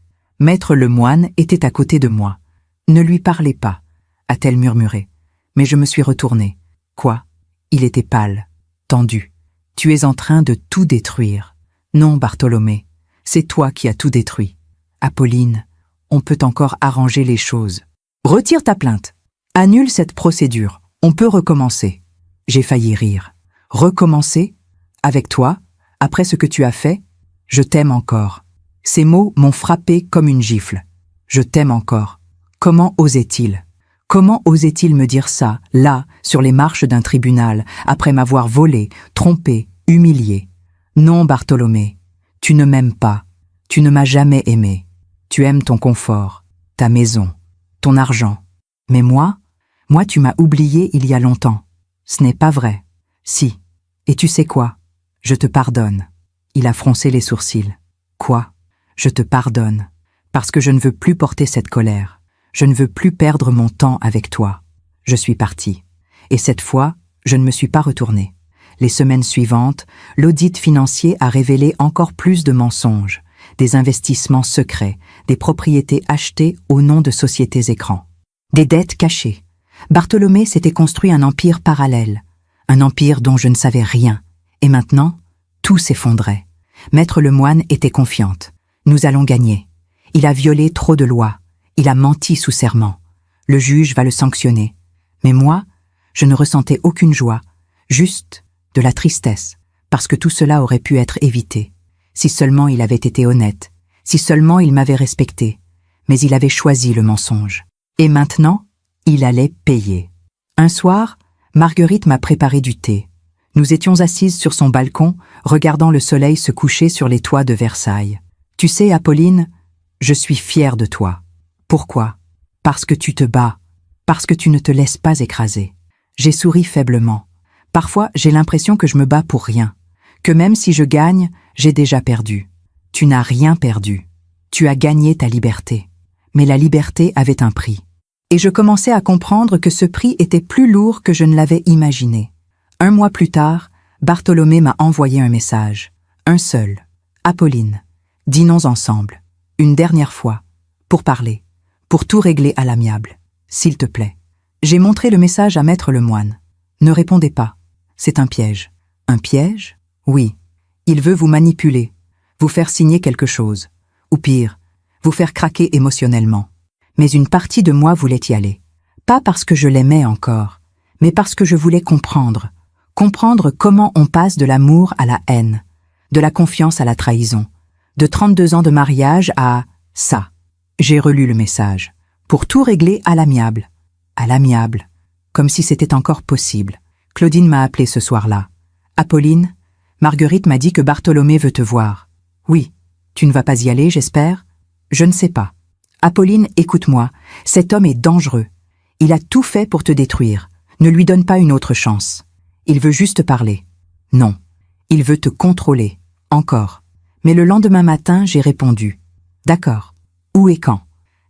Maître Lemoine était à côté de moi. Ne lui parlez pas, a-t-elle murmuré. Mais je me suis retournée. Quoi? Il était pâle, tendu. Tu es en train de tout détruire. Non, Bartholomé, c'est toi qui as tout détruit. Apolline, on peut encore arranger les choses. Retire ta plainte. Annule cette procédure. On peut recommencer. J'ai failli rire. Recommencer? Avec toi? Après ce que tu as fait? Je t'aime encore. Ces mots m'ont frappé comme une gifle. Je t'aime encore. Comment osait-il? Comment osait-il me dire ça, là, sur les marches d'un tribunal, après m'avoir volé, trompé, humilié? Non, Bartholomé, tu ne m'aimes pas. Tu ne m'as jamais aimé. Tu aimes ton confort, ta maison, ton argent. Mais moi, tu m'as oublié il y a longtemps. Ce n'est pas vrai. Si. Et tu sais quoi? Je te pardonne. Il a froncé les sourcils. Quoi? Je te pardonne. Parce que je ne veux plus porter cette colère. Je ne veux plus perdre mon temps avec toi. Je suis parti. Et cette fois, je ne me suis pas retourné. Les semaines suivantes, l'audit financier a révélé encore plus de mensonges, des investissements secrets, des propriétés achetées au nom de sociétés écrans, des dettes cachées. Bartholomé s'était construit un empire parallèle, un empire dont je ne savais rien. Et maintenant, tout s'effondrait. Maître Lemoine était confiante. Nous allons gagner. Il a violé trop de lois. Il a menti sous serment. Le juge va le sanctionner. Mais moi, je ne ressentais aucune joie, juste de la tristesse, parce que tout cela aurait pu être évité. Si seulement il avait été honnête, si seulement il m'avait respecté. Mais il avait choisi le mensonge. Et maintenant, il allait payer. Un soir, Marguerite m'a préparé du thé. Nous étions assises sur son balcon, regardant le soleil se coucher sur les toits de Versailles. Tu sais, Apolline, je suis fière de toi. Pourquoi? Parce que tu te bats, parce que tu ne te laisses pas écraser. J'ai souri faiblement. Parfois, j'ai l'impression que je me bats pour rien, que même si je gagne, j'ai déjà perdu. Tu n'as rien perdu. Tu as gagné ta liberté. Mais la liberté avait un prix. Et je commençais à comprendre que ce prix était plus lourd que je ne l'avais imaginé. 1 mois plus tard, Bartholomé m'a envoyé un message. Un seul. Apolline, dînons ensemble. Une dernière fois. Pour parler. Pour tout régler à l'amiable. S'il te plaît. J'ai montré le message à Maître Lemoine. Ne répondez pas. C'est un piège. Un piège? Oui. Il veut vous manipuler. Vous faire signer quelque chose. Ou pire, vous faire craquer émotionnellement. Mais une partie de moi voulait y aller. Pas parce que je l'aimais encore, mais parce que je voulais comprendre. Comprendre comment on passe de l'amour à la haine, de la confiance à la trahison, de 32 ans de mariage à ça. J'ai relu le message. Pour tout régler à l'amiable. À l'amiable. Comme si c'était encore possible. Claudine m'a appelé ce soir-là. Apolline, Marguerite m'a dit que Bartholomé veut te voir. Oui. Tu ne vas pas y aller, j'espère? Je ne sais pas. Apolline, écoute-moi. Cet homme est dangereux. Il a tout fait pour te détruire. Ne lui donne pas une autre chance. Il veut juste parler. Non. Il veut te contrôler. Encore. Mais le lendemain matin, j'ai répondu. D'accord. Où et quand?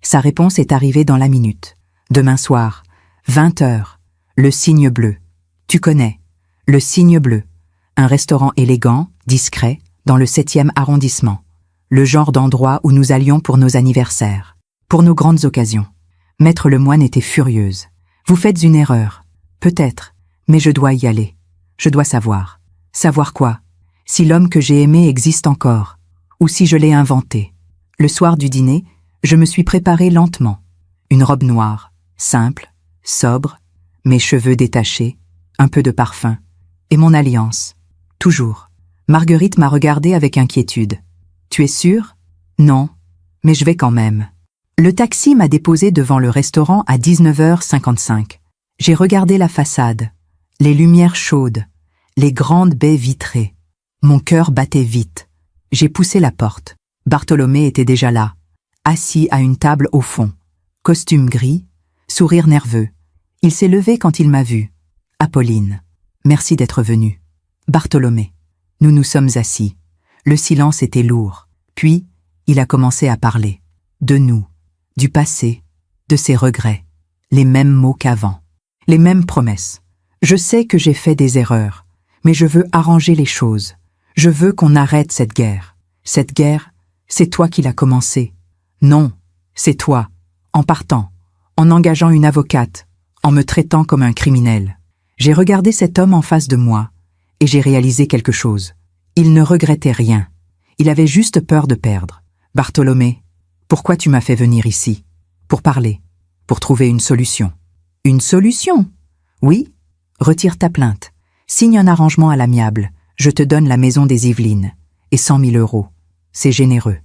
Sa réponse est arrivée dans la minute. Demain soir, 20 heures. Le Cygne Bleu. Tu connais. Le Cygne Bleu. Un restaurant élégant, discret, dans le 7e arrondissement. Le genre d'endroit où nous allions pour nos anniversaires. Pour nos grandes occasions. Maître Lemoine était furieuse. Vous faites une erreur. Peut-être. Mais je dois y aller. Je dois savoir. Savoir quoi? Si l'homme que j'ai aimé existe encore. Ou si je l'ai inventé. Le soir du dîner, je me suis préparée lentement. Une robe noire, simple, sobre, mes cheveux détachés, un peu de parfum. Et mon alliance. Toujours. Marguerite m'a regardée avec inquiétude. Tu es sûre? Non. Mais je vais quand même. Le taxi m'a déposé devant le restaurant à 19h55. J'ai regardé la façade, les lumières chaudes, les grandes baies vitrées. Mon cœur battait vite. J'ai poussé la porte. Bartholomé était déjà là, assis à une table au fond. Costume gris, sourire nerveux. Il s'est levé quand il m'a vu. Apolline, merci d'être venue. Bartholomé, nous nous sommes assis. Le silence était lourd. Puis, il a commencé à parler. De nous, du passé, de ses regrets. Les mêmes mots qu'avant. Les mêmes promesses. Je sais que j'ai fait des erreurs, mais je veux arranger les choses. Je veux qu'on arrête cette guerre. Cette guerre, c'est toi qui l'as commencée. Non, c'est toi, en partant, en engageant une avocate, en me traitant comme un criminel. J'ai regardé cet homme en face de moi, et j'ai réalisé quelque chose. Il ne regrettait rien. Il avait juste peur de perdre. Bartholomé, pourquoi tu m'as fait venir ici? Pour parler, pour trouver une solution. Une solution? Oui? Retire ta plainte. Signe un arrangement à l'amiable. Je te donne la maison des Yvelines. Et 100 000 euros. C'est généreux.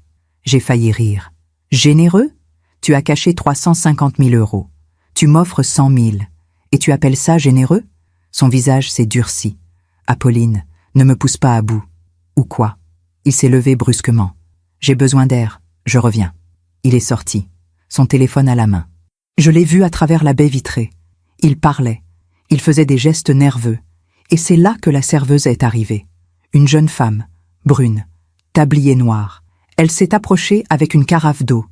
J'ai failli rire. Généreux? Tu as caché 350 000 euros. Tu m'offres 100 000. Et tu appelles ça généreux? Son visage s'est durci. Apolline, ne me pousse pas à bout. Ou quoi? Il s'est levé brusquement. J'ai besoin d'air, je reviens. Il est sorti, son téléphone à la main. Je l'ai vu à travers la baie vitrée. Il parlait, il faisait des gestes nerveux. Et c'est là que la serveuse est arrivée. Une jeune femme, brune, tablier noir. Elle s'est approchée avec une carafe d'eau.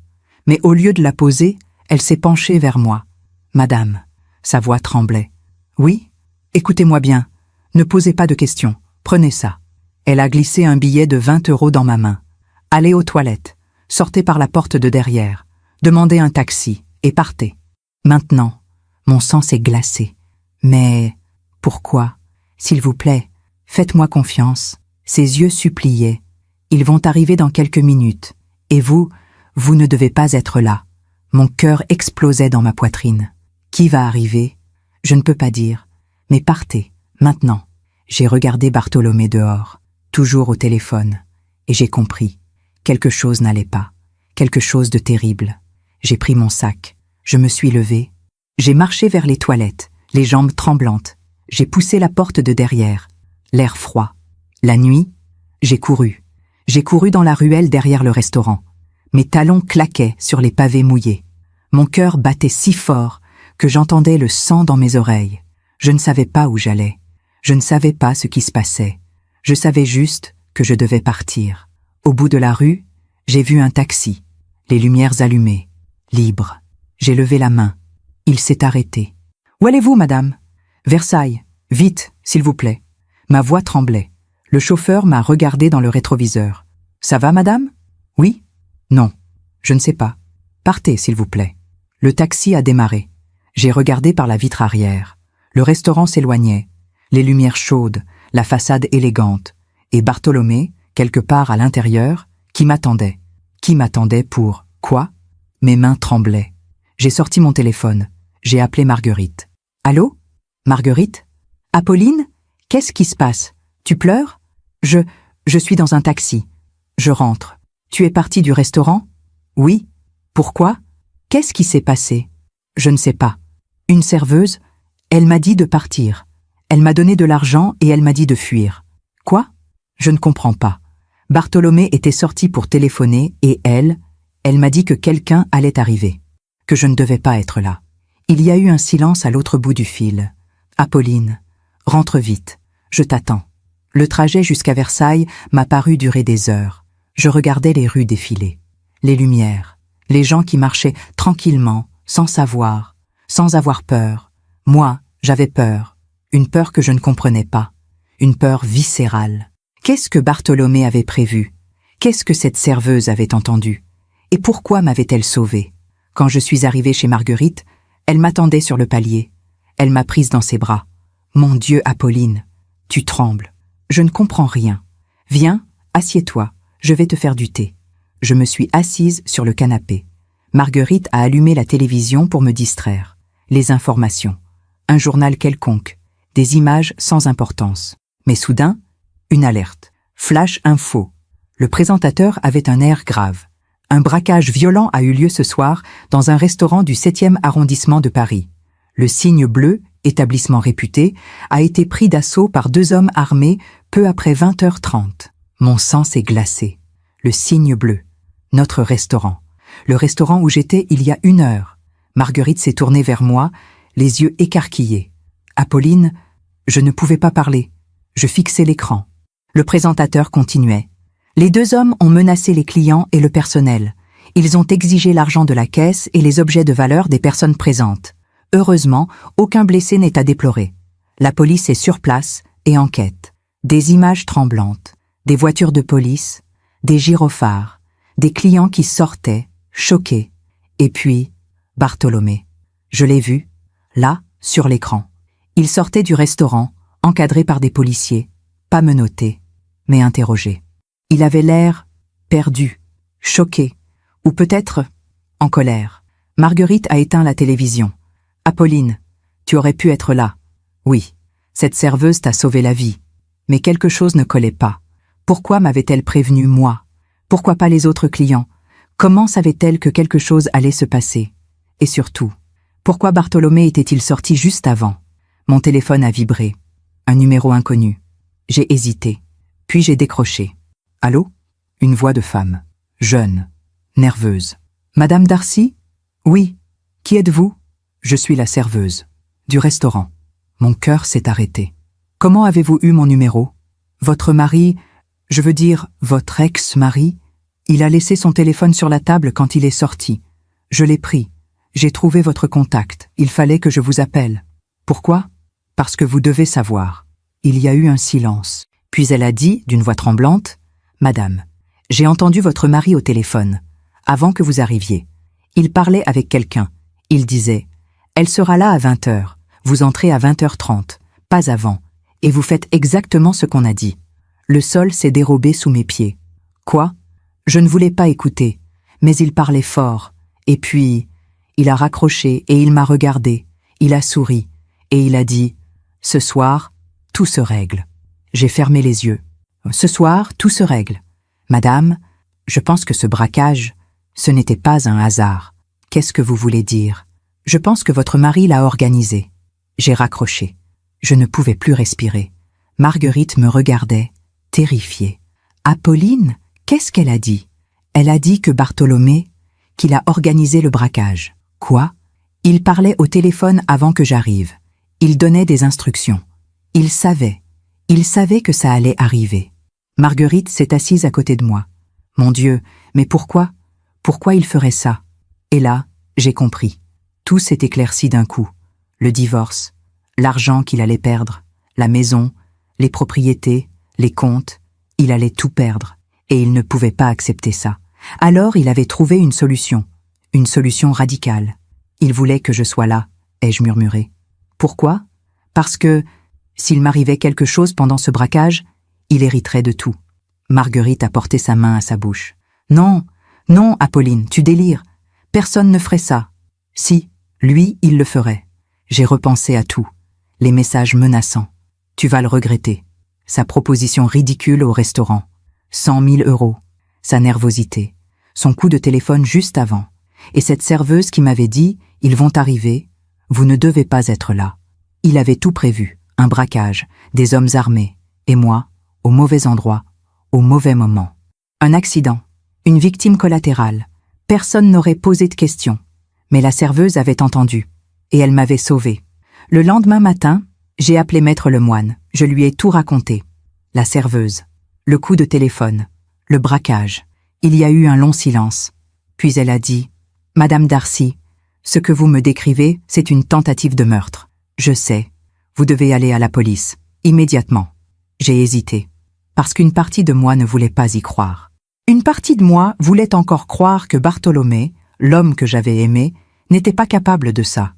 Mais au lieu de la poser, elle s'est penchée vers moi. Madame, sa voix tremblait. Oui? Écoutez-moi bien. Ne posez pas de questions. Prenez ça. Elle a glissé un billet de 20 euros dans ma main. Allez aux toilettes. Sortez par la porte de derrière. Demandez un taxi et partez. Maintenant, mon sang s'est glacé. Mais pourquoi? S'il vous plaît, faites-moi confiance. Ses yeux suppliaient. Ils vont arriver dans quelques minutes. Et vous ne devez pas être là. Mon cœur explosait dans ma poitrine. Qui va arriver? Je ne peux pas dire. Mais partez, maintenant. J'ai regardé Bartholomé dehors, toujours au téléphone, et j'ai compris. Quelque chose n'allait pas. Quelque chose de terrible. J'ai pris mon sac. Je me suis levée. J'ai marché vers les toilettes, les jambes tremblantes. J'ai poussé la porte de derrière. L'air froid. La nuit, j'ai couru. J'ai couru dans la ruelle derrière le restaurant. Mes talons claquaient sur les pavés mouillés. Mon cœur battait si fort que j'entendais le sang dans mes oreilles. Je ne savais pas où j'allais. Je ne savais pas ce qui se passait. Je savais juste que je devais partir. Au bout de la rue, j'ai vu un taxi, les lumières allumées, libre. J'ai levé la main. Il s'est arrêté. « Où allez-vous, madame ?»« Versailles. Vite, s'il vous plaît. » Ma voix tremblait. Le chauffeur m'a regardé dans le rétroviseur. « Ça va, madame ?»« Oui. »« Non. Je ne sais pas. Partez, s'il vous plaît. » Le taxi a démarré. J'ai regardé par la vitre arrière. Le restaurant s'éloignait. Les lumières chaudes, la façade élégante. Et Bartholomé, quelque part à l'intérieur, qui m'attendait. Qui m'attendait pour quoi? Mes mains tremblaient. J'ai sorti mon téléphone. J'ai appelé Marguerite. « Allô? Marguerite? Apolline? Qu'est-ce qui se passe? Tu pleures? Je suis dans un taxi. Je rentre. Tu es partie du restaurant? Oui. Pourquoi? Qu'est-ce qui s'est passé? Je ne sais pas. Une serveuse, elle m'a dit de partir. Elle m'a donné de l'argent et elle m'a dit de fuir. Quoi? Je ne comprends pas. Bartholomé était sorti pour téléphoner et elle m'a dit que quelqu'un allait arriver. Que je ne devais pas être là. Il y a eu un silence à l'autre bout du fil. Apolline, rentre vite. Je t'attends. Le trajet jusqu'à Versailles m'a paru durer des heures. Je regardais les rues défiler. Les lumières. Les gens qui marchaient tranquillement, sans savoir, sans avoir peur. Moi, j'avais peur. Une peur que je ne comprenais pas. Une peur viscérale. Qu'est-ce que Bartholomé avait prévu? Qu'est-ce que cette serveuse avait entendu? Et pourquoi m'avait-elle sauvée? Quand je suis arrivée chez Marguerite, elle m'attendait sur le palier. Elle m'a prise dans ses bras. Mon Dieu, Apolline, tu trembles. Je ne comprends rien. Viens, assieds-toi, je vais te faire du thé. Je me suis assise sur le canapé. Marguerite a allumé la télévision pour me distraire. Les informations. Un journal quelconque. Des images sans importance. Mais soudain, une alerte. Flash info. Le présentateur avait un air grave. Un braquage violent a eu lieu ce soir dans un restaurant du 7e arrondissement de Paris. Le Cygne Bleu, établissement réputé, a été pris d'assaut par 2 hommes armés peu après 20h30. Mon sang s'est glacé. Le Cygne Bleu. Notre restaurant. Le restaurant où j'étais il y a 1 heure. Marguerite s'est tournée vers moi, les yeux écarquillés. Apolline, je ne pouvais pas parler. Je fixais l'écran. Le présentateur continuait. Les 2 hommes ont menacé les clients et le personnel. Ils ont exigé l'argent de la caisse et les objets de valeur des personnes présentes. Heureusement, aucun blessé n'est à déplorer. La police est sur place et enquête. Des images tremblantes, des voitures de police, des gyrophares, des clients qui sortaient, choqué. Et puis, Bartholomé. Je l'ai vu, là, sur l'écran. Il sortait du restaurant, encadré par des policiers, pas menotté, mais interrogé. Il avait l'air perdu, choqué, ou peut-être en colère. Marguerite a éteint la télévision. Apolline, tu aurais pu être là. Oui, cette serveuse t'a sauvé la vie. Mais quelque chose ne collait pas. Pourquoi m'avait-elle prévenu, moi? Pourquoi pas les autres clients? Comment savait-elle que quelque chose allait se passer? Et surtout, pourquoi Bartholomé était-il sorti juste avant? Mon téléphone a vibré. Un numéro inconnu. J'ai hésité. Puis j'ai décroché. Allô? Une voix de femme. Jeune. Nerveuse. Madame Darcy? Oui. Qui êtes-vous? Je suis la serveuse. Du restaurant. Mon cœur s'est arrêté. Comment avez-vous eu mon numéro? Votre mari, je veux dire, votre ex-mari, il a laissé son téléphone sur la table quand il est sorti. Je l'ai pris. J'ai trouvé votre contact. Il fallait que je vous appelle. Pourquoi? Parce que vous devez savoir. Il y a eu un silence. Puis elle a dit, d'une voix tremblante, « Madame, j'ai entendu votre mari au téléphone, avant que vous arriviez. Il parlait avec quelqu'un. Il disait, « Elle sera là à 20h. Vous entrez à 20h30, pas avant, et vous faites exactement ce qu'on a dit. » Le sol s'est dérobé sous mes pieds. Quoi? Je ne voulais pas écouter, mais il parlait fort. Et puis, il a raccroché et il m'a regardé. Il a souri et il a dit « Ce soir, tout se règle. » J'ai fermé les yeux. « Ce soir, tout se règle. Madame, je pense que ce braquage, ce n'était pas un hasard. Qu'est-ce que vous voulez dire? Je pense que votre mari l'a organisé. » J'ai raccroché. Je ne pouvais plus respirer. Marguerite me regardait, terrifiée. « Apolline, qu'est-ce qu'elle a dit? » Elle a dit que Bartholomé, qu'il a organisé le braquage. Quoi? Il parlait au téléphone avant que j'arrive. Il donnait des instructions. Il savait que ça allait arriver. Marguerite s'est assise à côté de moi. Mon Dieu, mais pourquoi? Pourquoi il ferait ça? Et là, j'ai compris. Tout s'est éclairci d'un coup. Le divorce, l'argent qu'il allait perdre, la maison, les propriétés, les comptes, il allait tout perdre. Et il ne pouvait pas accepter ça. Alors il avait trouvé une solution radicale. Il voulait que je sois là, ai-je murmuré. Pourquoi? Parce que, s'il m'arrivait quelque chose pendant ce braquage, il hériterait de tout. Marguerite a porté sa main à sa bouche. Non, non, Apolline, tu délires. Personne ne ferait ça. Si, lui, il le ferait. J'ai repensé à tout. Les messages menaçants. Tu vas le regretter. Sa proposition ridicule au restaurant. 100 000 €. Sa nervosité. Son coup de téléphone juste avant. Et cette serveuse qui m'avait dit « Ils vont arriver, vous ne devez pas être là ». Il avait tout prévu. Un braquage, des hommes armés. Et moi, au mauvais endroit, au mauvais moment. Un accident. Une victime collatérale. Personne n'aurait posé de questions. Mais la serveuse avait entendu. Et elle m'avait sauvé. Le lendemain matin, j'ai appelé Maître Lemoine. Je lui ai tout raconté. La serveuse. Le coup de téléphone. Le braquage. Il y a eu un long silence. Puis elle a dit « Madame Darcy, ce que vous me décrivez, c'est une tentative de meurtre. Je sais. Vous devez aller à la police. Immédiatement. » J'ai hésité. Parce qu'une partie de moi ne voulait pas y croire. Une partie de moi voulait encore croire que Bartholomé, l'homme que j'avais aimé, n'était pas capable de ça.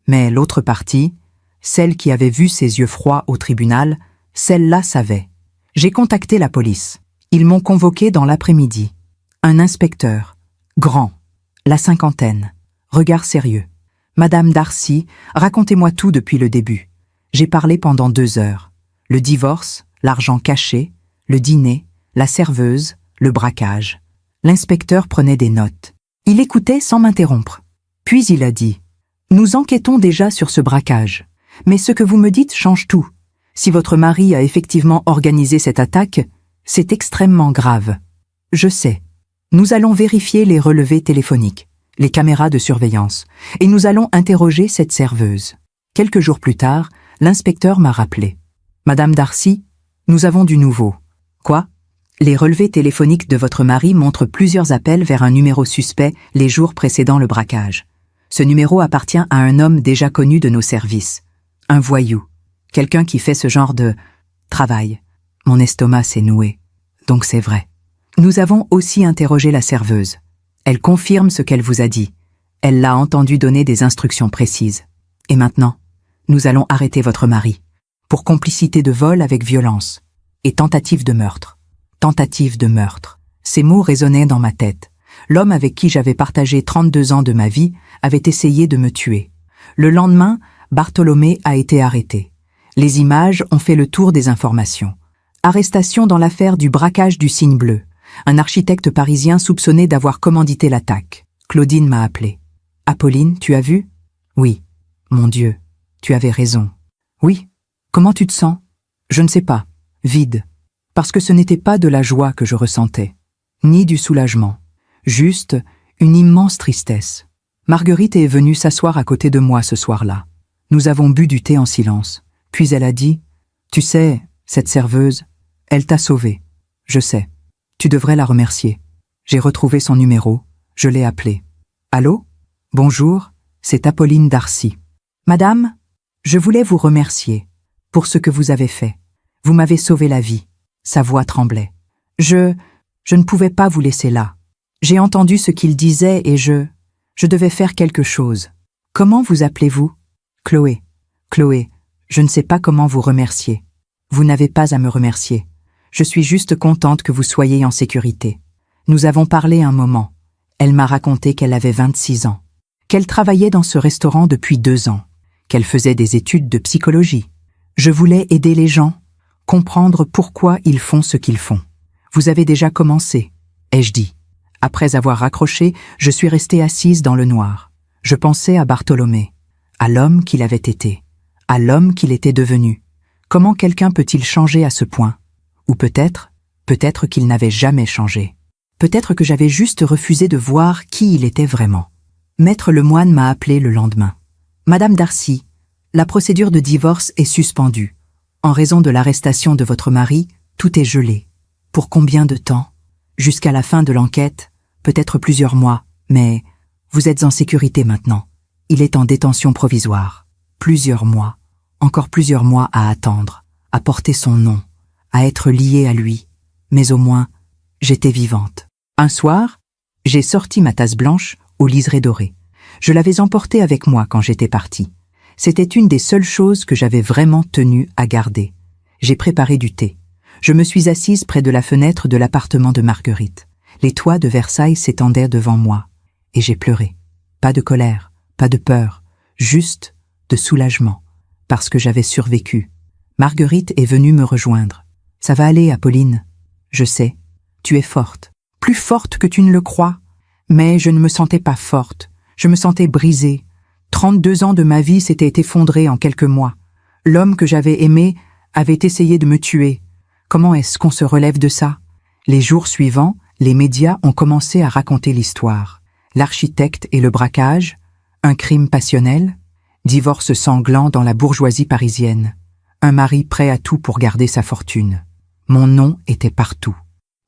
Mais l'autre partie, celle qui avait vu ses yeux froids au tribunal, celle-là savait. J'ai contacté la police. Ils m'ont convoqué dans l'après-midi. Un inspecteur, grand, la cinquantaine, regard sérieux. Madame Darcy, racontez-moi tout depuis le début. J'ai parlé pendant 2 heures. Le divorce, l'argent caché, le dîner, la serveuse, le braquage. L'inspecteur prenait des notes. Il écoutait sans m'interrompre. Puis il a dit « Nous enquêtons déjà sur ce braquage, mais ce que vous me dites change tout. Si votre mari a effectivement organisé cette attaque, c'est extrêmement grave. Je sais. Nous allons vérifier les relevés téléphoniques, les caméras de surveillance, et nous allons interroger cette serveuse. » Quelques jours plus tard, l'inspecteur m'a rappelé. « Madame Darcy, nous avons du nouveau. » Quoi? Les relevés téléphoniques de votre mari montrent plusieurs appels vers un numéro suspect les jours précédant le braquage. Ce numéro appartient à un homme déjà connu de nos services. Un voyou. Quelqu'un qui fait ce genre de travail. Mon estomac s'est noué. Donc c'est vrai. Nous avons aussi interrogé la serveuse. Elle confirme ce qu'elle vous a dit. Elle l'a entendu donner des instructions précises. Et maintenant, nous allons arrêter votre mari. Pour complicité de vol avec violence. Et tentative de meurtre. Tentative de meurtre. Ces mots résonnaient dans ma tête. L'homme avec qui j'avais partagé 32 ans de ma vie avait essayé de me tuer. Le lendemain, Bartholomé a été arrêté. Les images ont fait le tour des informations. Arrestation dans l'affaire du braquage du Cygne bleu. Un architecte parisien soupçonné d'avoir commandité l'attaque. Claudine m'a appelé. « Apolline, tu as vu ?»« Oui. »« Mon Dieu, tu avais raison. »« Oui. Comment tu te sens ?»« Je ne sais pas. Vide. Parce que ce n'était pas de la joie que je ressentais, ni du soulagement. Juste une immense tristesse. Marguerite est venue s'asseoir à côté de moi ce soir-là. Nous avons bu du thé en silence. Puis elle a dit « Tu sais, cette serveuse, elle t'a sauvée. Je sais. Tu devrais la remercier. » J'ai retrouvé son numéro. Je l'ai appelée. « Allô ? Bonjour, c'est Apolline Darcy. Madame, je voulais vous remercier pour ce que vous avez fait. Vous m'avez sauvé la vie. » Sa voix tremblait. « Je ne pouvais pas vous laisser là. J'ai entendu ce qu'il disait et je devais faire quelque chose. Comment vous appelez-vous ? Chloé. Chloé, je ne sais pas comment vous remercier. Vous n'avez pas à me remercier. Je suis juste contente que vous soyez en sécurité. Nous avons parlé un moment. Elle m'a raconté qu'elle avait 26 ans, qu'elle travaillait dans ce restaurant depuis 2 ans, qu'elle faisait des études de psychologie. Je voulais aider les gens, comprendre pourquoi ils font ce qu'ils font. Vous avez déjà commencé, ai-je dit. Après avoir raccroché, je suis restée assise dans le noir. Je pensais à Bartholomé, à l'homme qu'il avait été, à l'homme qu'il était devenu. Comment quelqu'un peut-il changer à ce point ? Ou peut-être qu'il n'avait jamais changé. Peut-être que j'avais juste refusé de voir qui il était vraiment. Maître Lemoine m'a appelé le lendemain. « Madame Darcy, la procédure de divorce est suspendue. En raison de l'arrestation de votre mari, tout est gelé. Pour combien de temps ? Jusqu'à la fin de l'enquête, peut-être plusieurs mois, mais vous êtes en sécurité maintenant. Il est en détention provisoire. Plusieurs mois, encore plusieurs mois à attendre, à porter son nom, à être liée à lui. Mais au moins, j'étais vivante. Un soir, j'ai sorti ma tasse blanche au liseré doré. Je l'avais emportée avec moi quand j'étais partie. C'était une des seules choses que j'avais vraiment tenu à garder. J'ai préparé du thé. Je me suis assise près de la fenêtre de l'appartement de Marguerite. Les toits de Versailles s'étendaient devant moi. Et j'ai pleuré. Pas de colère, pas de peur, juste de soulagement. Parce que j'avais survécu. Marguerite est venue me rejoindre. « Ça va aller, Apolline. Je sais. Tu es forte. Plus forte que tu ne le crois. » Mais je ne me sentais pas forte. Je me sentais brisée. 32 ans de ma vie s'étaient effondrés en quelques mois. L'homme que j'avais aimé avait essayé de me tuer. Comment est-ce qu'on se relève de ça ? Les jours suivants, les médias ont commencé à raconter l'histoire. L'architecte et le braquage, un crime passionnel, divorce sanglant dans la bourgeoisie parisienne, un mari prêt à tout pour garder sa fortune. Mon nom était partout.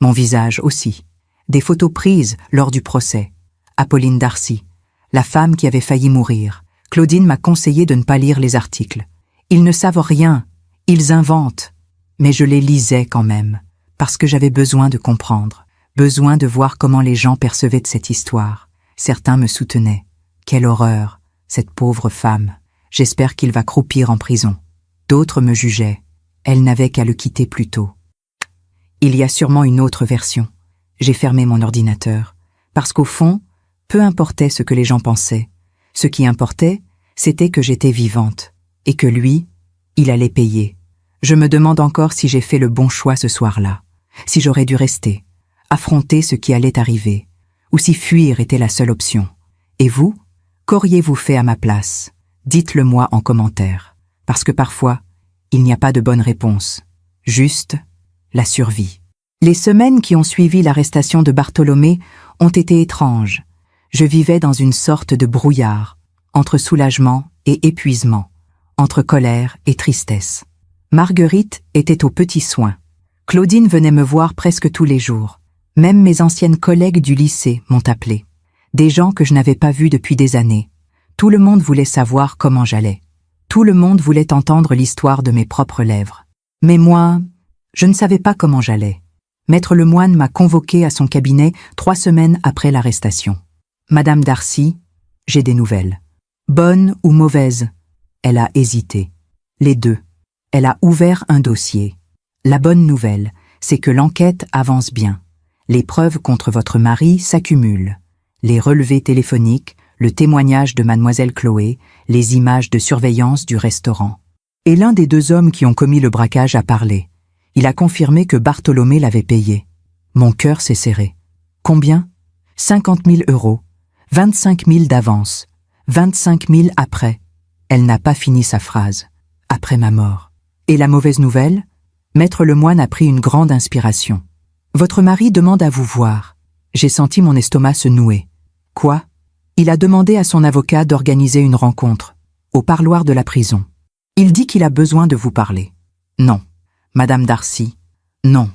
Mon visage aussi. Des photos prises lors du procès. Apolline Darcy, la femme qui avait failli mourir. Claudine m'a conseillé de ne pas lire les articles. Ils ne savent rien, ils inventent. Mais je les lisais quand même, parce que j'avais besoin de comprendre, besoin de voir comment les gens percevaient de cette histoire. Certains me soutenaient. Quelle horreur, cette pauvre femme. J'espère qu'il va croupir en prison. D'autres me jugeaient. Elle n'avait qu'à le quitter plus tôt. Il y a sûrement une autre version. J'ai fermé mon ordinateur, parce qu'au fond, peu importait ce que les gens pensaient. Ce qui importait, c'était que j'étais vivante, et que lui, il allait payer. Je me demande encore si j'ai fait le bon choix ce soir-là, si j'aurais dû rester, affronter ce qui allait arriver, ou si fuir était la seule option. Et vous, qu'auriez-vous fait à ma place ? Dites-le moi en commentaire, parce que parfois, il n'y a pas de bonne réponse, juste la survie. Les semaines qui ont suivi l'arrestation de Bartholomé ont été étranges. Je vivais dans une sorte de brouillard, entre soulagement et épuisement, entre colère et tristesse. Marguerite était aux petits soins. Claudine venait me voir presque tous les jours. Même mes anciennes collègues du lycée m'ont appelée. Des gens que je n'avais pas vus depuis des années. Tout le monde voulait savoir comment j'allais. Tout le monde voulait entendre l'histoire de mes propres lèvres. Mais moi, je ne savais pas comment j'allais. Maître Lemoine m'a convoqué à son cabinet 3 semaines après l'arrestation. Madame Darcy, j'ai des nouvelles. Bonnes ou mauvaises? Elle a hésité. Les deux. Elle a ouvert un dossier. La bonne nouvelle, c'est que l'enquête avance bien. Les preuves contre votre mari s'accumulent. Les relevés téléphoniques, le témoignage de mademoiselle Chloé, les images de surveillance du restaurant. Et l'un des 2 hommes qui ont commis le braquage a parlé. Il a confirmé que Bartholomé l'avait payé. Mon cœur s'est serré. Combien? 50 000 €. 25 000 d'avance. 25 000 après. Elle n'a pas fini sa phrase. Après ma mort. Et la mauvaise nouvelle? Maître Lemoine a pris une grande inspiration. Votre mari demande à vous voir. J'ai senti mon estomac se nouer. Quoi? Il a demandé à son avocat d'organiser une rencontre, au parloir de la prison. Il dit qu'il a besoin de vous parler. Non. Madame Darcy. Non.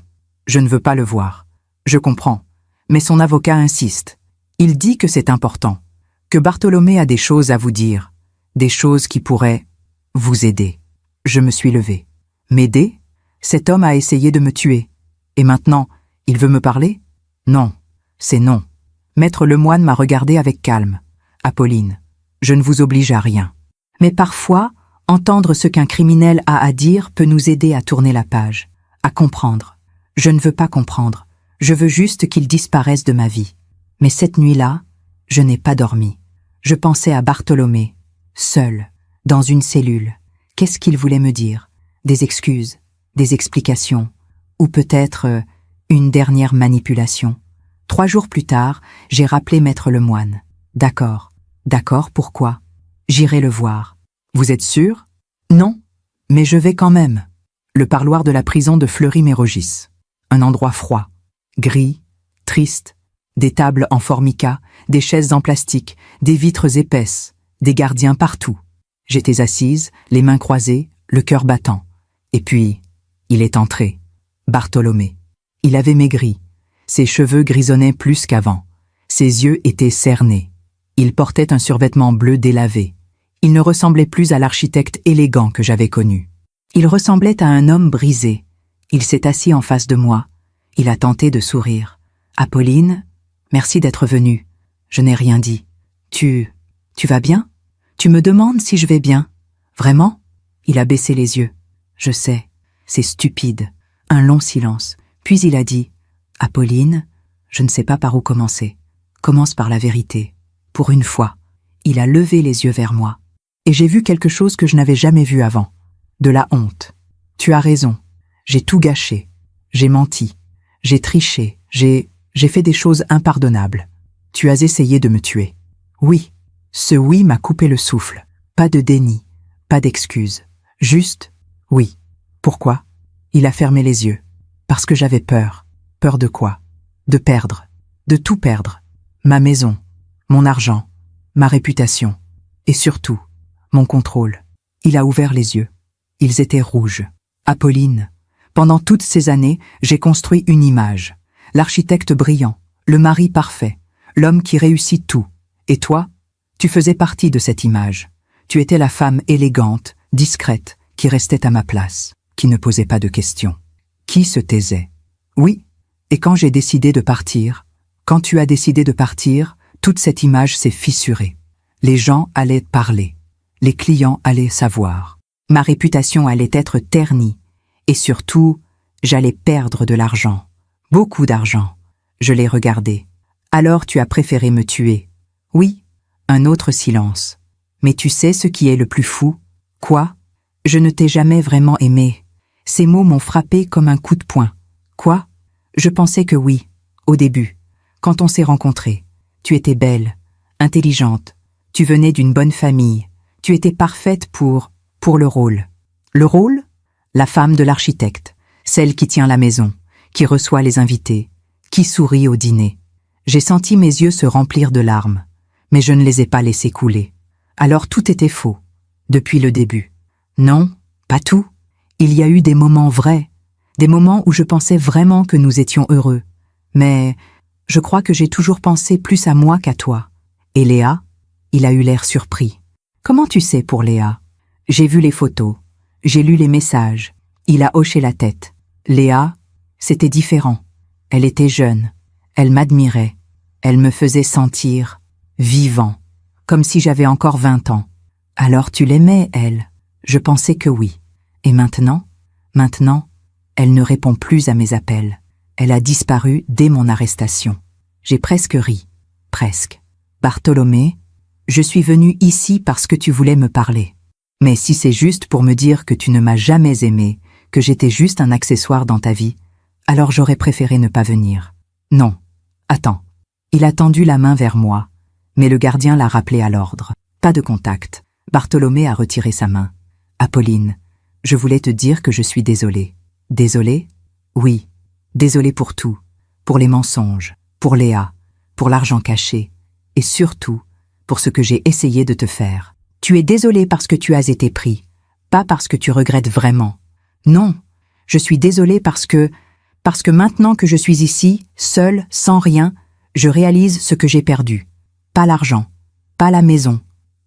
Je ne veux pas le voir. Je comprends. Mais son avocat insiste. Il dit que c'est important. Que Bartholomé a des choses à vous dire. Des choses qui pourraient vous aider. Je me suis levée. M'aider? Cet homme a essayé de me tuer. Et maintenant, il veut me parler? Non. C'est non. Maître Lemoine m'a regardé avec calme. Apolline, je ne vous oblige à rien. Mais parfois, entendre ce qu'un criminel a à dire peut nous aider à tourner la page, à comprendre. Je ne veux pas comprendre. Je veux juste qu'il disparaisse de ma vie. Mais cette nuit-là, je n'ai pas dormi. Je pensais à Bartholomé, seul, dans une cellule. Qu'est-ce qu'il voulait me dire? Des excuses, des explications, ou peut-être une dernière manipulation. 3 jours plus tard, j'ai rappelé Maître Lemoine. D'accord. D'accord, pourquoi? J'irai le voir. Vous êtes sûr? Non, mais je vais quand même. Le parloir de la prison de Fleury-Mérogis. Un endroit froid, gris, triste, des tables en formica, des chaises en plastique, des vitres épaisses, des gardiens partout. J'étais assise, les mains croisées, le cœur battant. Et puis, il est entré. Bartholomé. Il avait maigri. Ses cheveux grisonnaient plus qu'avant. Ses yeux étaient cernés. Il portait un survêtement bleu délavé. Il ne ressemblait plus à l'architecte élégant que j'avais connu. Il ressemblait à un homme brisé. Il s'est assis en face de moi. Il a tenté de sourire. « Apolline, merci d'être venue. Je n'ai rien dit. Tu vas bien? Tu me demandes si je vais bien? Vraiment ?» Il a baissé les yeux. « Je sais, c'est stupide. » Un long silence. Puis il a dit « Apolline, je ne sais pas par où commencer. Commence par la vérité. Pour une fois. » Il a levé les yeux vers moi. Et j'ai vu quelque chose que je n'avais jamais vu avant. De la honte. Tu as raison. J'ai tout gâché. J'ai menti. J'ai triché. J'ai fait des choses impardonnables. Tu as essayé de me tuer. Oui. Ce oui m'a coupé le souffle. Pas de déni. Pas d'excuse. Juste oui. Pourquoi? Il a fermé les yeux. Parce que j'avais peur. Peur de quoi? De perdre. De tout perdre. Ma maison. Mon argent. Ma réputation. Et surtout, mon contrôle. Il a ouvert les yeux. Ils étaient rouges. Apolline. Pendant toutes ces années, j'ai construit une image. L'architecte brillant, le mari parfait, l'homme qui réussit tout. Et toi? Tu faisais partie de cette image. Tu étais la femme élégante, discrète, qui restait à ma place, qui ne posait pas de questions, qui se taisait. Oui, et quand j'ai décidé de partir, quand tu as décidé de partir, toute cette image s'est fissurée. Les gens allaient parler. Les clients allaient savoir. Ma réputation allait être ternie. Et surtout, j'allais perdre de l'argent. Beaucoup d'argent. Je l'ai regardé. Alors tu as préféré me tuer. Oui, un autre silence. Mais tu sais ce qui est le plus fou? Quoi? Je ne t'ai jamais vraiment aimé. Ces mots m'ont frappé comme un coup de poing. Quoi? Je pensais que oui, au début, quand on s'est rencontrés. Tu étais belle, intelligente, tu venais d'une bonne famille, tu étais parfaite pour le rôle. Le rôle? La femme de l'architecte, celle qui tient la maison, qui reçoit les invités, qui sourit au dîner. J'ai senti mes yeux se remplir de larmes, mais je ne les ai pas laissés couler. Alors tout était faux, depuis le début. Non, pas tout. Il y a eu des moments vrais, des moments où je pensais vraiment que nous étions heureux. Mais je crois que j'ai toujours pensé plus à moi qu'à toi. Et Léa? Il a eu l'air surpris. Comment tu sais pour Léa? J'ai vu les photos, j'ai lu les messages. Il a hoché la tête. Léa, c'était différent. Elle était jeune, elle m'admirait, elle me faisait sentir vivant, comme si j'avais encore 20 ans. Alors tu l'aimais, elle? Je pensais que oui. Et maintenant, elle ne répond plus à mes appels. Elle a disparu dès mon arrestation. J'ai presque ri. Presque. Bartholomé, je suis venu ici parce que tu voulais me parler. Mais si c'est juste pour me dire que tu ne m'as jamais aimé, que j'étais juste un accessoire dans ta vie, alors j'aurais préféré ne pas venir. Non. Attends. Il a tendu la main vers moi, mais le gardien l'a rappelé à l'ordre. Pas de contact. Bartholomé a retiré sa main. Apolline, je voulais te dire que je suis désolé. Désolé? Oui. Désolé pour tout. Pour les mensonges, pour Léa, pour l'argent caché, et surtout, pour ce que j'ai essayé de te faire. Tu es désolé parce que tu as été pris, pas parce que tu regrettes vraiment. Non, je suis désolé parce que maintenant que je suis ici, seule, sans rien, je réalise ce que j'ai perdu. Pas l'argent, pas la maison.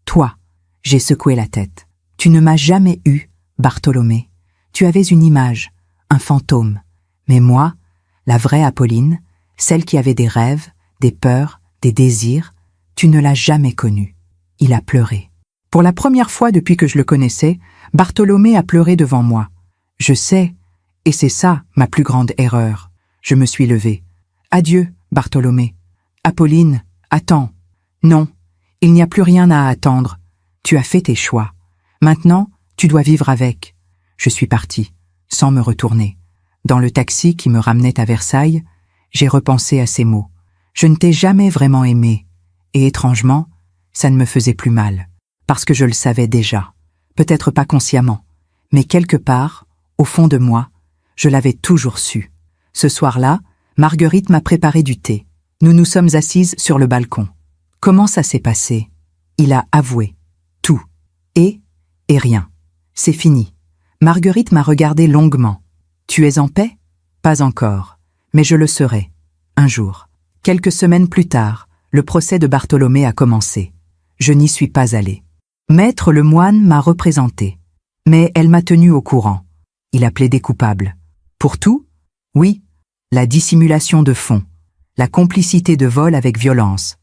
Toi, j'ai secoué la tête. Tu ne m'as jamais eu, Bartholomé. Tu avais une image, un fantôme. Mais moi, la vraie Apolline, celle qui avait des rêves, des peurs, des désirs, tu ne l'as jamais connue. Il a pleuré. Pour la première fois depuis que je le connaissais, Bartholomé a pleuré devant moi. Je sais, et c'est ça ma plus grande erreur. Je me suis levée. Adieu, Bartholomé. Apolline, attends. Non, il n'y a plus rien à attendre. Tu as fait tes choix. Maintenant, tu dois vivre avec. Je suis partie, sans me retourner. Dans le taxi qui me ramenait à Versailles, j'ai repensé à ces mots. Je ne t'ai jamais vraiment aimé. Et étrangement, ça ne me faisait plus mal. Parce que je le savais déjà. Peut-être pas consciemment. Mais quelque part, au fond de moi, je l'avais toujours su. Ce soir-là, Marguerite m'a préparé du thé. Nous nous sommes assises sur le balcon. Comment ça s'est passé? Il a avoué. Tout. Et rien. C'est fini. Marguerite m'a regardé longuement. Tu es en paix? Pas encore. Mais je le serai. Un jour. Quelques semaines plus tard, le procès de Bartholomé a commencé. Je n'y suis pas allée. Maître Lemoine m'a représentée. Mais elle m'a tenue au courant. Il a plaidé coupable. Pour tout? Oui. La dissimulation de fonds. La complicité de vol avec violence.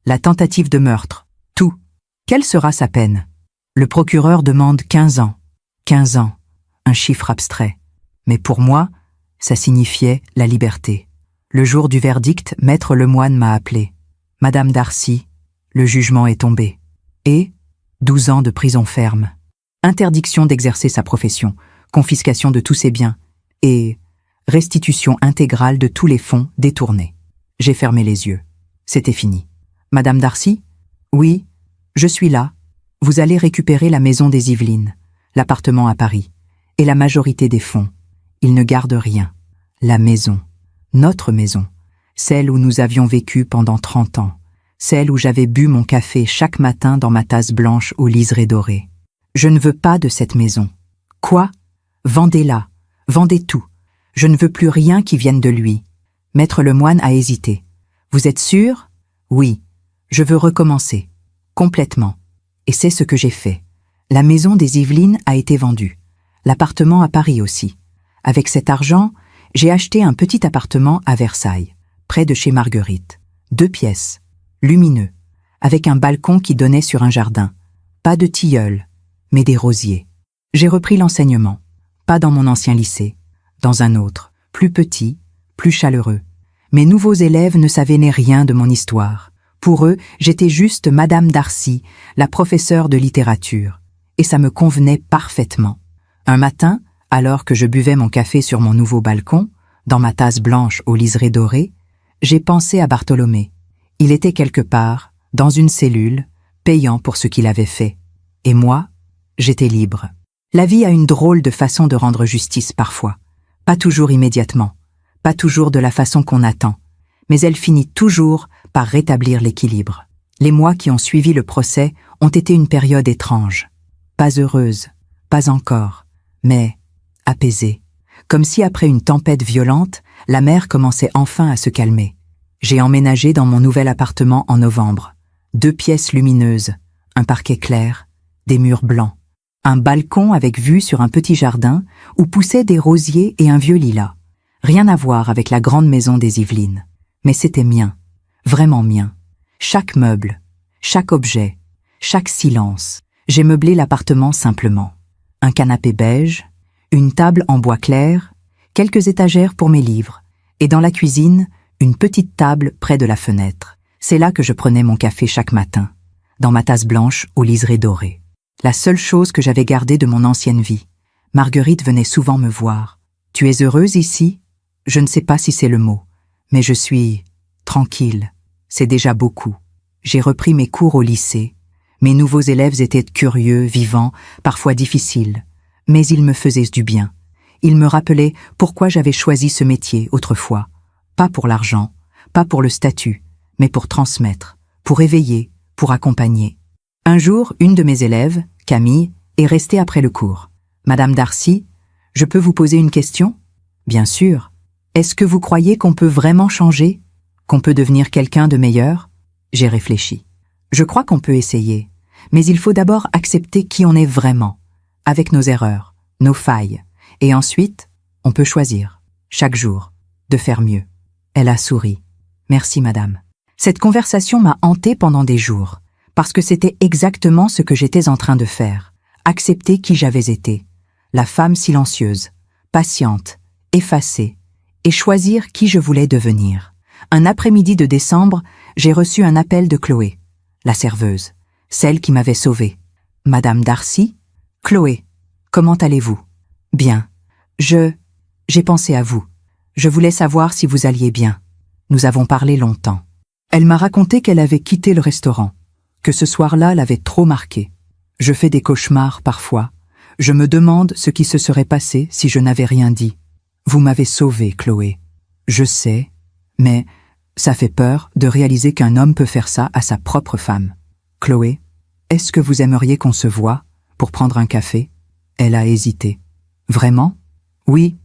La tentative de meurtre. Tout. Quelle sera sa peine? Le procureur demande 15 ans. 15 ans. Un chiffre abstrait. Mais pour moi, ça signifiait la liberté. Le jour du verdict, Maître Lemoine m'a appelé. Madame Darcy, le jugement est tombé. Et 12 ans de prison ferme. Interdiction d'exercer sa profession, confiscation de tous ses biens et restitution intégrale de tous les fonds détournés. J'ai fermé les yeux. C'était fini. Madame Darcy? Oui, je suis là. Vous allez récupérer la maison des Yvelines, l'appartement à Paris, et la majorité des fonds. Il ne garde rien. La maison. Notre maison. Celle où nous avions vécu pendant 30 ans. Celle où j'avais bu mon café chaque matin dans ma tasse blanche aux liserés dorés. Je ne veux pas de cette maison. Quoi? Vendez-la. Vendez tout. Je ne veux plus rien qui vienne de lui. Maître Lemoine a hésité. Vous êtes sûr? Oui. Je veux recommencer. Complètement. Et c'est ce que j'ai fait. La maison des Yvelines a été vendue. L'appartement à Paris aussi. Avec cet argent, j'ai acheté un petit appartement à Versailles, près de chez Marguerite. 2 pièces, lumineux, avec un balcon qui donnait sur un jardin. Pas de tilleul, mais des rosiers. J'ai repris l'enseignement. Pas dans mon ancien lycée, dans un autre, plus petit, plus chaleureux. Mes nouveaux élèves ne savaient ni rien de mon histoire. Pour eux, j'étais juste Madame Darcy, la professeure de littérature. Et ça me convenait parfaitement. Un matin, alors que je buvais mon café sur mon nouveau balcon, dans ma tasse blanche aux liserés dorés, j'ai pensé à Bartholomé. Il était quelque part, dans une cellule, payant pour ce qu'il avait fait. Et moi, j'étais libre. La vie a une drôle de façon de rendre justice parfois. Pas toujours immédiatement, pas toujours de la façon qu'on attend, mais elle finit toujours par rétablir l'équilibre. Les mois qui ont suivi le procès ont été une période étrange. Pas heureuse, pas encore, mais apaisée. Comme si après une tempête violente, la mer commençait enfin à se calmer. J'ai emménagé dans mon nouvel appartement en novembre. 2 pièces lumineuses, un parquet clair, des murs blancs, un balcon avec vue sur un petit jardin où poussaient des rosiers et un vieux lilas. Rien à voir avec la grande maison des Yvelines. Mais c'était mien, vraiment mien. Chaque meuble, chaque objet, chaque silence. J'ai meublé l'appartement simplement. Un canapé beige, une table en bois clair, quelques étagères pour mes livres, et dans la cuisine, une petite table près de la fenêtre. C'est là que je prenais mon café chaque matin, dans ma tasse blanche aux liserés dorés. La seule chose que j'avais gardée de mon ancienne vie. Marguerite venait souvent me voir. « Tu es heureuse ici ?» Je ne sais pas si c'est le mot, mais je suis tranquille. C'est déjà beaucoup. J'ai repris mes cours au lycée. Mes nouveaux élèves étaient curieux, vivants, parfois difficiles. Mais ils me faisaient du bien. Ils me rappelaient pourquoi j'avais choisi ce métier autrefois. Pas pour l'argent, pas pour le statut, mais pour transmettre, pour éveiller, pour accompagner. Un jour, une de mes élèves, Camille, est restée après le cours. « Madame Darcy, je peux vous poser une question ?»« Bien sûr. Est-ce que vous croyez qu'on peut vraiment changer? Qu'on peut devenir quelqu'un de meilleur ?» J'ai réfléchi. Je crois qu'on peut essayer, mais il faut d'abord accepter qui on est vraiment, avec nos erreurs, nos failles, et ensuite, on peut choisir, chaque jour, de faire mieux. Elle a souri. « Merci, madame. » Cette conversation m'a hantée pendant des jours, parce que c'était exactement ce que j'étais en train de faire, accepter qui j'avais été, la femme silencieuse, patiente, effacée, et choisir qui je voulais devenir. Un après-midi de décembre, j'ai reçu un appel de Chloé, la serveuse, celle qui m'avait sauvée. « Madame Darcy ? Chloé, comment allez-vous ? » « Bien. J'ai pensé à vous. Je voulais savoir si vous alliez bien. Nous avons parlé longtemps. » Elle m'a raconté qu'elle avait quitté le restaurant, que ce soir-là l'avait trop marquée. Je fais des cauchemars parfois. Je me demande ce qui se serait passé si je n'avais rien dit. Vous m'avez sauvée, Chloé. Je sais, mais ça fait peur de réaliser qu'un homme peut faire ça à sa propre femme. Chloé, est-ce que vous aimeriez qu'on se voie pour prendre un café ? Elle a hésité. Vraiment ? Oui,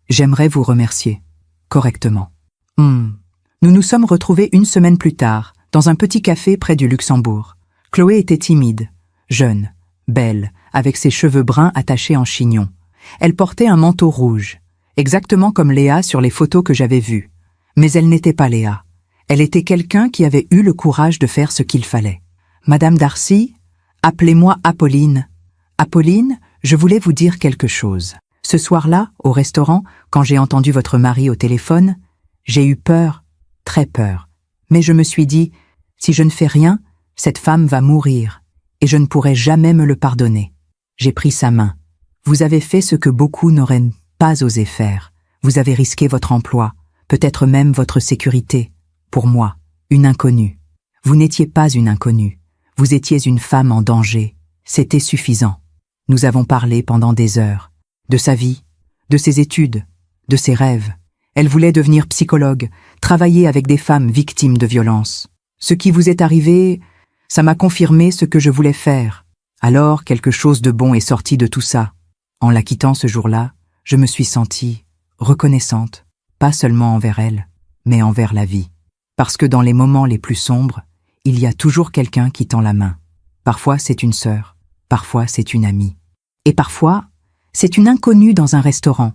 j'aimerais vous remercier. Correctement. Nous nous sommes retrouvés une semaine plus tard, dans un petit café près du Luxembourg. Chloé était timide, jeune, belle, avec ses cheveux bruns attachés en chignon. Elle portait un manteau rouge, exactement comme Léa sur les photos que j'avais vues. Mais elle n'était pas Léa. Elle était quelqu'un qui avait eu le courage de faire ce qu'il fallait. « Madame Darcy, appelez-moi Apolline. Apolline, je voulais vous dire quelque chose. Ce soir-là, au restaurant, quand j'ai entendu votre mari au téléphone, j'ai eu peur, très peur. Mais je me suis dit, si je ne fais rien, cette femme va mourir, et je ne pourrai jamais me le pardonner. J'ai pris sa main. Vous avez fait ce que beaucoup n'auraient pas osé faire. Vous avez risqué votre emploi, peut-être même votre sécurité. Pour moi, une inconnue. Vous n'étiez pas une inconnue. Vous étiez une femme en danger. C'était suffisant. Nous avons parlé pendant des heures. De sa vie, de ses études, de ses rêves. Elle voulait devenir psychologue, travailler avec des femmes victimes de violences. Ce qui vous est arrivé, ça m'a confirmé ce que je voulais faire. Alors, quelque chose de bon est sorti de tout ça. En la quittant ce jour-là, je me suis sentie reconnaissante, pas seulement envers elle, mais envers la vie. Parce que dans les moments les plus sombres, il y a toujours quelqu'un qui tend la main. Parfois c'est une sœur, parfois c'est une amie. Et parfois, c'est une inconnue dans un restaurant.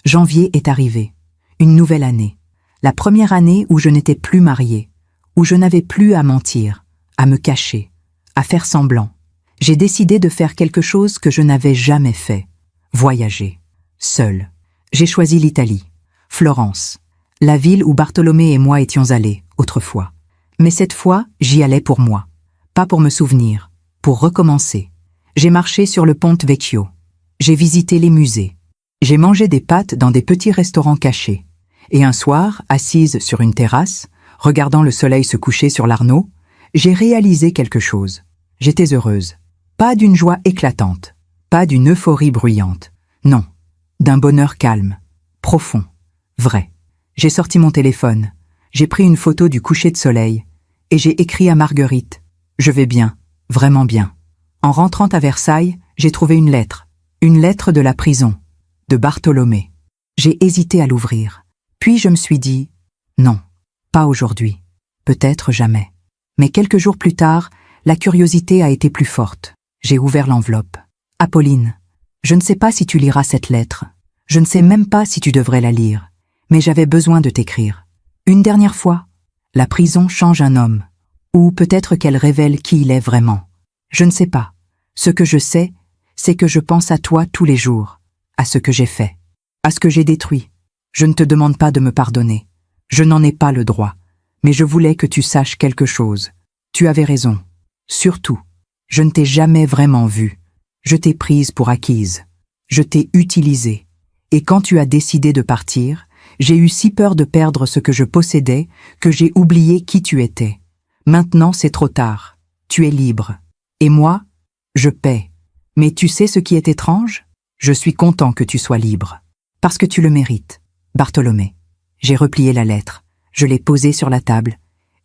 Janvier est arrivé. Une nouvelle année. La première année où je n'étais plus mariée, où je n'avais plus à mentir, à me cacher, à faire semblant. J'ai décidé de faire quelque chose que je n'avais jamais fait. Voyager. Seule. J'ai choisi l'Italie. Florence. La ville où Bartholomé et moi étions allés, autrefois. Mais cette fois, j'y allais pour moi. Pas pour me souvenir, pour recommencer. J'ai marché sur le Ponte Vecchio. J'ai visité les musées. J'ai mangé des pâtes dans des petits restaurants cachés. Et un soir, assise sur une terrasse, regardant le soleil se coucher sur l'Arno, j'ai réalisé quelque chose. J'étais heureuse. Pas d'une joie éclatante, pas d'une euphorie bruyante. Non, d'un bonheur calme, profond, vrai. J'ai sorti mon téléphone, j'ai pris une photo du coucher de soleil, et j'ai écrit à Marguerite. Je vais bien, vraiment bien. En rentrant à Versailles, j'ai trouvé une lettre de la prison, de Bartholomé. J'ai hésité à l'ouvrir. Puis je me suis dit, non, pas aujourd'hui, peut-être jamais. Mais quelques jours plus tard, la curiosité a été plus forte. J'ai ouvert l'enveloppe. Apolline, je ne sais pas si tu liras cette lettre. Je ne sais même pas si tu devrais la lire. Mais j'avais besoin de t'écrire. Une dernière fois, la prison change un homme. Ou peut-être qu'elle révèle qui il est vraiment. Je ne sais pas. Ce que je sais, c'est que je pense à toi tous les jours, à ce que j'ai fait, à ce que j'ai détruit. Je ne te demande pas de me pardonner. Je n'en ai pas le droit. Mais je voulais que tu saches quelque chose. Tu avais raison. Surtout, je ne t'ai jamais vraiment vue. Je t'ai prise pour acquise. Je t'ai utilisée. Et quand tu as décidé de partir, j'ai eu si peur de perdre ce que je possédais que j'ai oublié qui tu étais. Maintenant, c'est trop tard. Tu es libre. Et moi, je paie. Mais tu sais ce qui est étrange? Je suis content que tu sois libre. Parce que tu le mérites. Bartholomé. J'ai replié la lettre. Je l'ai posée sur la table,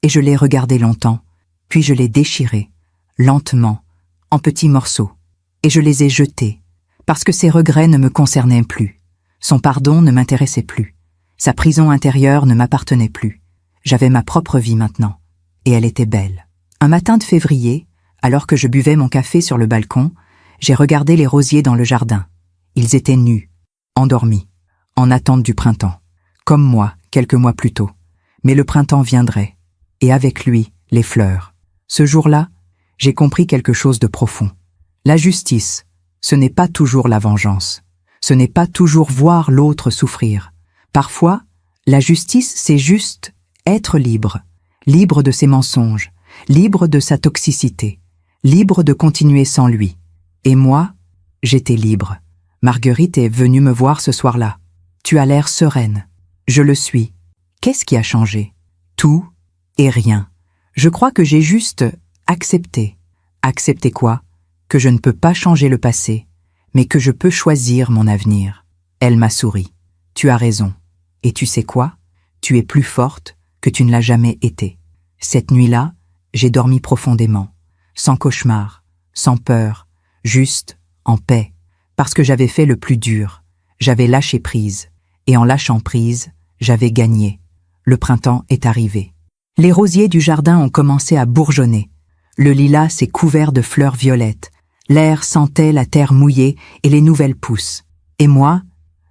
et je l'ai regardée longtemps, puis je l'ai déchirée, lentement, en petits morceaux, et je les ai jetés, parce que ses regrets ne me concernaient plus. Son pardon ne m'intéressait plus. Sa prison intérieure ne m'appartenait plus. J'avais ma propre vie maintenant, et elle était belle. Un matin de février, alors que je buvais mon café sur le balcon, j'ai regardé les rosiers dans le jardin. Ils étaient nus, endormis, en attente du printemps, comme moi, quelques mois plus tôt. Mais le printemps viendrait, et avec lui, les fleurs. Ce jour-là, j'ai compris quelque chose de profond. La justice, ce n'est pas toujours la vengeance. Ce n'est pas toujours voir l'autre souffrir. Parfois, la justice, c'est juste être libre. Libre de ses mensonges, libre de sa toxicité, libre de continuer sans lui. Et moi, j'étais libre. Marguerite est venue me voir ce soir-là. Tu as l'air sereine. Je le suis. Qu'est-ce qui a changé? Tout et rien. Je crois que j'ai juste accepté. Accepté quoi? Que je ne peux pas changer le passé, mais que je peux choisir mon avenir. Elle m'a souri. Tu as raison. Et tu sais quoi? Tu es plus forte que tu ne l'as jamais été. Cette nuit-là, j'ai dormi profondément, sans cauchemar, sans peur, juste en paix, parce que j'avais fait le plus dur. J'avais lâché prise. Et en lâchant prise, j'avais gagné. Le printemps est arrivé. Les rosiers du jardin ont commencé à bourgeonner. Le lilas s'est couvert de fleurs violettes. L'air sentait la terre mouillée et les nouvelles pousses. Et moi,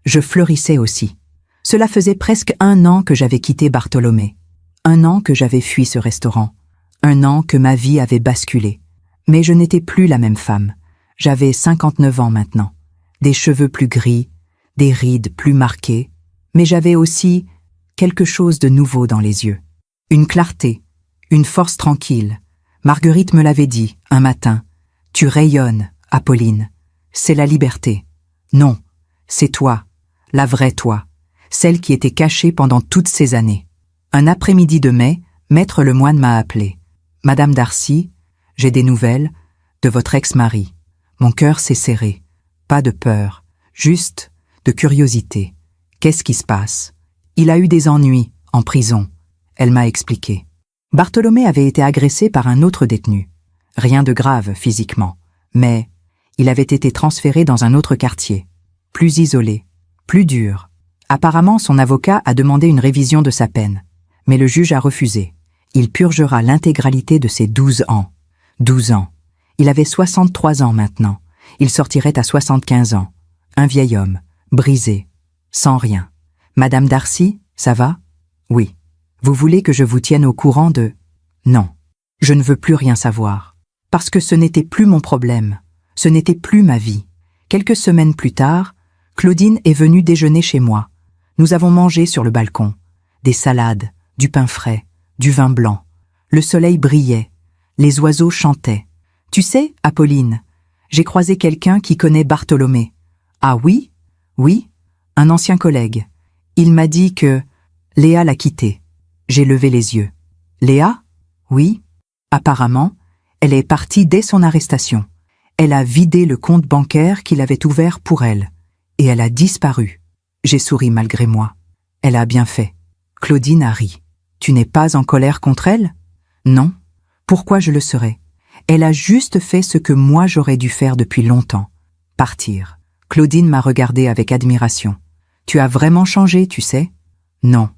je fleurissais aussi. Cela faisait presque 1 an que j'avais quitté Bartholomé. 1 an que j'avais fui ce restaurant. 1 an que ma vie avait basculé. Mais je n'étais plus la même femme. J'avais 59 ans maintenant. Des cheveux plus gris, des rides plus marquées. Mais j'avais aussi quelque chose de nouveau dans les yeux. Une clarté, une force tranquille. Marguerite me l'avait dit un matin. Tu rayonnes, Apolline. C'est la liberté. Non, c'est toi, la vraie toi, celle qui était cachée pendant toutes ces années. Un après-midi de mai, Maître Lemoine m'a appelé. Madame Darcy, j'ai des nouvelles de votre ex-mari. Mon cœur s'est serré. Pas de peur, juste de curiosité. Qu'est-ce qui se passe? Il a eu des ennuis en prison, elle m'a expliqué. Bartholomé avait été agressé par un autre détenu. Rien de grave physiquement, mais il avait été transféré dans un autre quartier, plus isolé, plus dur. Apparemment, son avocat a demandé une révision de sa peine, mais le juge a refusé. Il purgera l'intégralité de ses 12 ans. 12 ans. Il avait 63 ans maintenant. Il sortirait à 75 ans. Un vieil homme, brisé, sans rien. Madame Darcy, ça va? Oui. Vous voulez que je vous tienne au courant de... Non. Je ne veux plus rien savoir. Parce que ce n'était plus mon problème. Ce n'était plus ma vie. Quelques semaines plus tard, Claudine est venue déjeuner chez moi. Nous avons mangé sur le balcon. Des salades, du pain frais, du vin blanc. Le soleil brillait. Les oiseaux chantaient. Tu sais, Apolline, j'ai croisé quelqu'un qui connaît Bartholomé. Ah oui? Oui, un ancien collègue. Il m'a dit que Léa l'a quitté. J'ai levé les yeux. Léa? Oui. Apparemment, elle est partie dès son arrestation. Elle a vidé le compte bancaire qu'il avait ouvert pour elle. Et elle a disparu. J'ai souri malgré moi. Elle a bien fait. Claudine a ri. Tu n'es pas en colère contre elle? Non. Pourquoi je le serais? Elle a juste fait ce que moi j'aurais dû faire depuis longtemps. Partir. Claudine m'a regardé avec admiration. Tu as vraiment changé, tu sais? Non.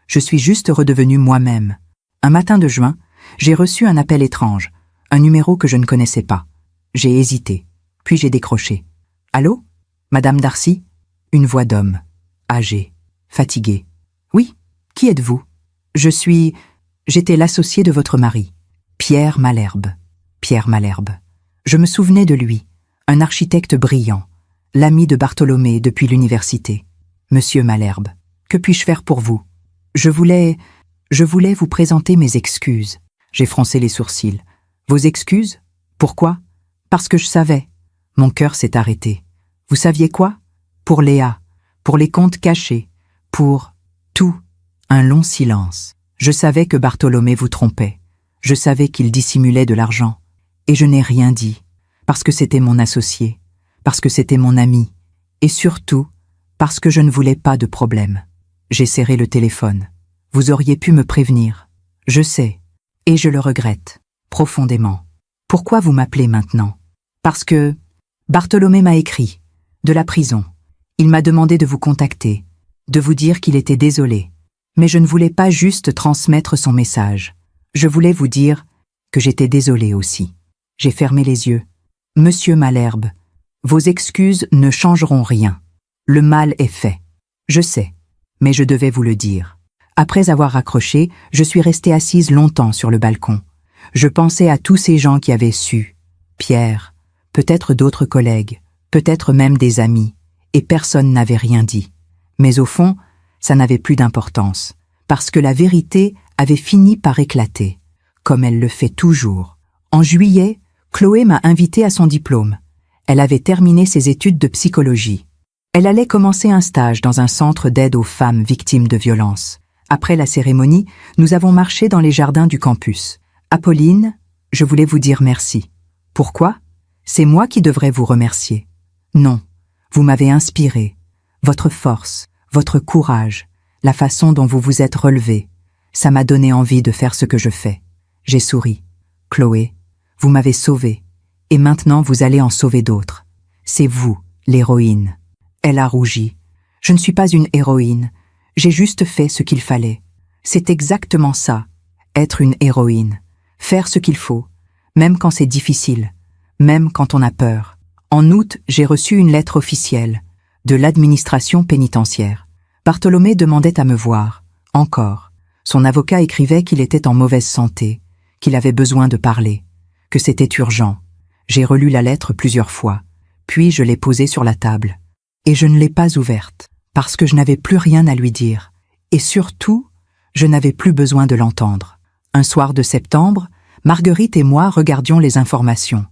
Je suis juste redevenue moi-même. Un matin de juin, j'ai reçu un appel étrange, un numéro que je ne connaissais pas. J'ai hésité, puis j'ai décroché. Allô? Madame Darcy? Une voix d'homme, âgée, fatiguée. Qui êtes-vous? J'étais l'associé de votre mari, Pierre Malherbe. Pierre Malherbe. Je me souvenais de lui, un architecte brillant, l'ami de Bartholomé depuis l'université. Monsieur Malherbe, que puis-je faire pour vous? Je voulais vous présenter mes excuses. J'ai froncé les sourcils. Vos excuses? Pourquoi? Parce que je savais. Mon cœur s'est arrêté. Vous saviez quoi? Pour Léa, pour les comptes cachés, pour tout. Un long silence. Je savais que Bartholomé vous trompait. Je savais qu'il dissimulait de l'argent. Et je n'ai rien dit, parce que c'était mon associé, parce que c'était mon ami, et surtout, parce que je ne voulais pas de problème. J'ai serré le téléphone. Vous auriez pu me prévenir. Je sais, et je le regrette, profondément. Pourquoi vous m'appelez maintenant? Parce que Bartholomé m'a écrit, de la prison. Il m'a demandé de vous contacter, de vous dire qu'il était désolé. Mais je ne voulais pas juste transmettre son message. Je voulais vous dire que j'étais désolé aussi. J'ai fermé les yeux. Monsieur Malherbe, vos excuses ne changeront rien. Le mal est fait. Je sais, mais je devais vous le dire. Après avoir raccroché, je suis restée assise longtemps sur le balcon. Je pensais à tous ces gens qui avaient su. Pierre, peut-être d'autres collègues, peut-être même des amis, et personne n'avait rien dit. Mais au fond, ça n'avait plus d'importance, parce que la vérité avait fini par éclater, comme elle le fait toujours. En juillet, Chloé m'a invitée à son diplôme. Elle avait terminé ses études de psychologie. Elle allait commencer un stage dans un centre d'aide aux femmes victimes de violences. Après la cérémonie, nous avons marché dans les jardins du campus. Apolline, je voulais vous dire merci. Pourquoi? C'est moi qui devrais vous remercier. Non, vous m'avez inspiré. Votre force, votre courage, la façon dont vous vous êtes relevée, ça m'a donné envie de faire ce que je fais. J'ai souri. Chloé, vous m'avez sauvée, et maintenant vous allez en sauver d'autres. C'est vous, l'héroïne. Elle a rougi. Je ne suis pas une héroïne, j'ai juste fait ce qu'il fallait. C'est exactement ça, être une héroïne. Faire ce qu'il faut, même quand c'est difficile, même quand on a peur. En août, j'ai reçu une lettre officielle, de l'administration pénitentiaire. Bartholomé demandait à me voir, encore. Son avocat écrivait qu'il était en mauvaise santé, qu'il avait besoin de parler, que c'était urgent. J'ai relu la lettre plusieurs fois, puis je l'ai posée sur la table. Et je ne l'ai pas ouverte, parce que je n'avais plus rien à lui dire. Et surtout, je n'avais plus besoin de l'entendre. Un soir de septembre, Marguerite et moi regardions les informations.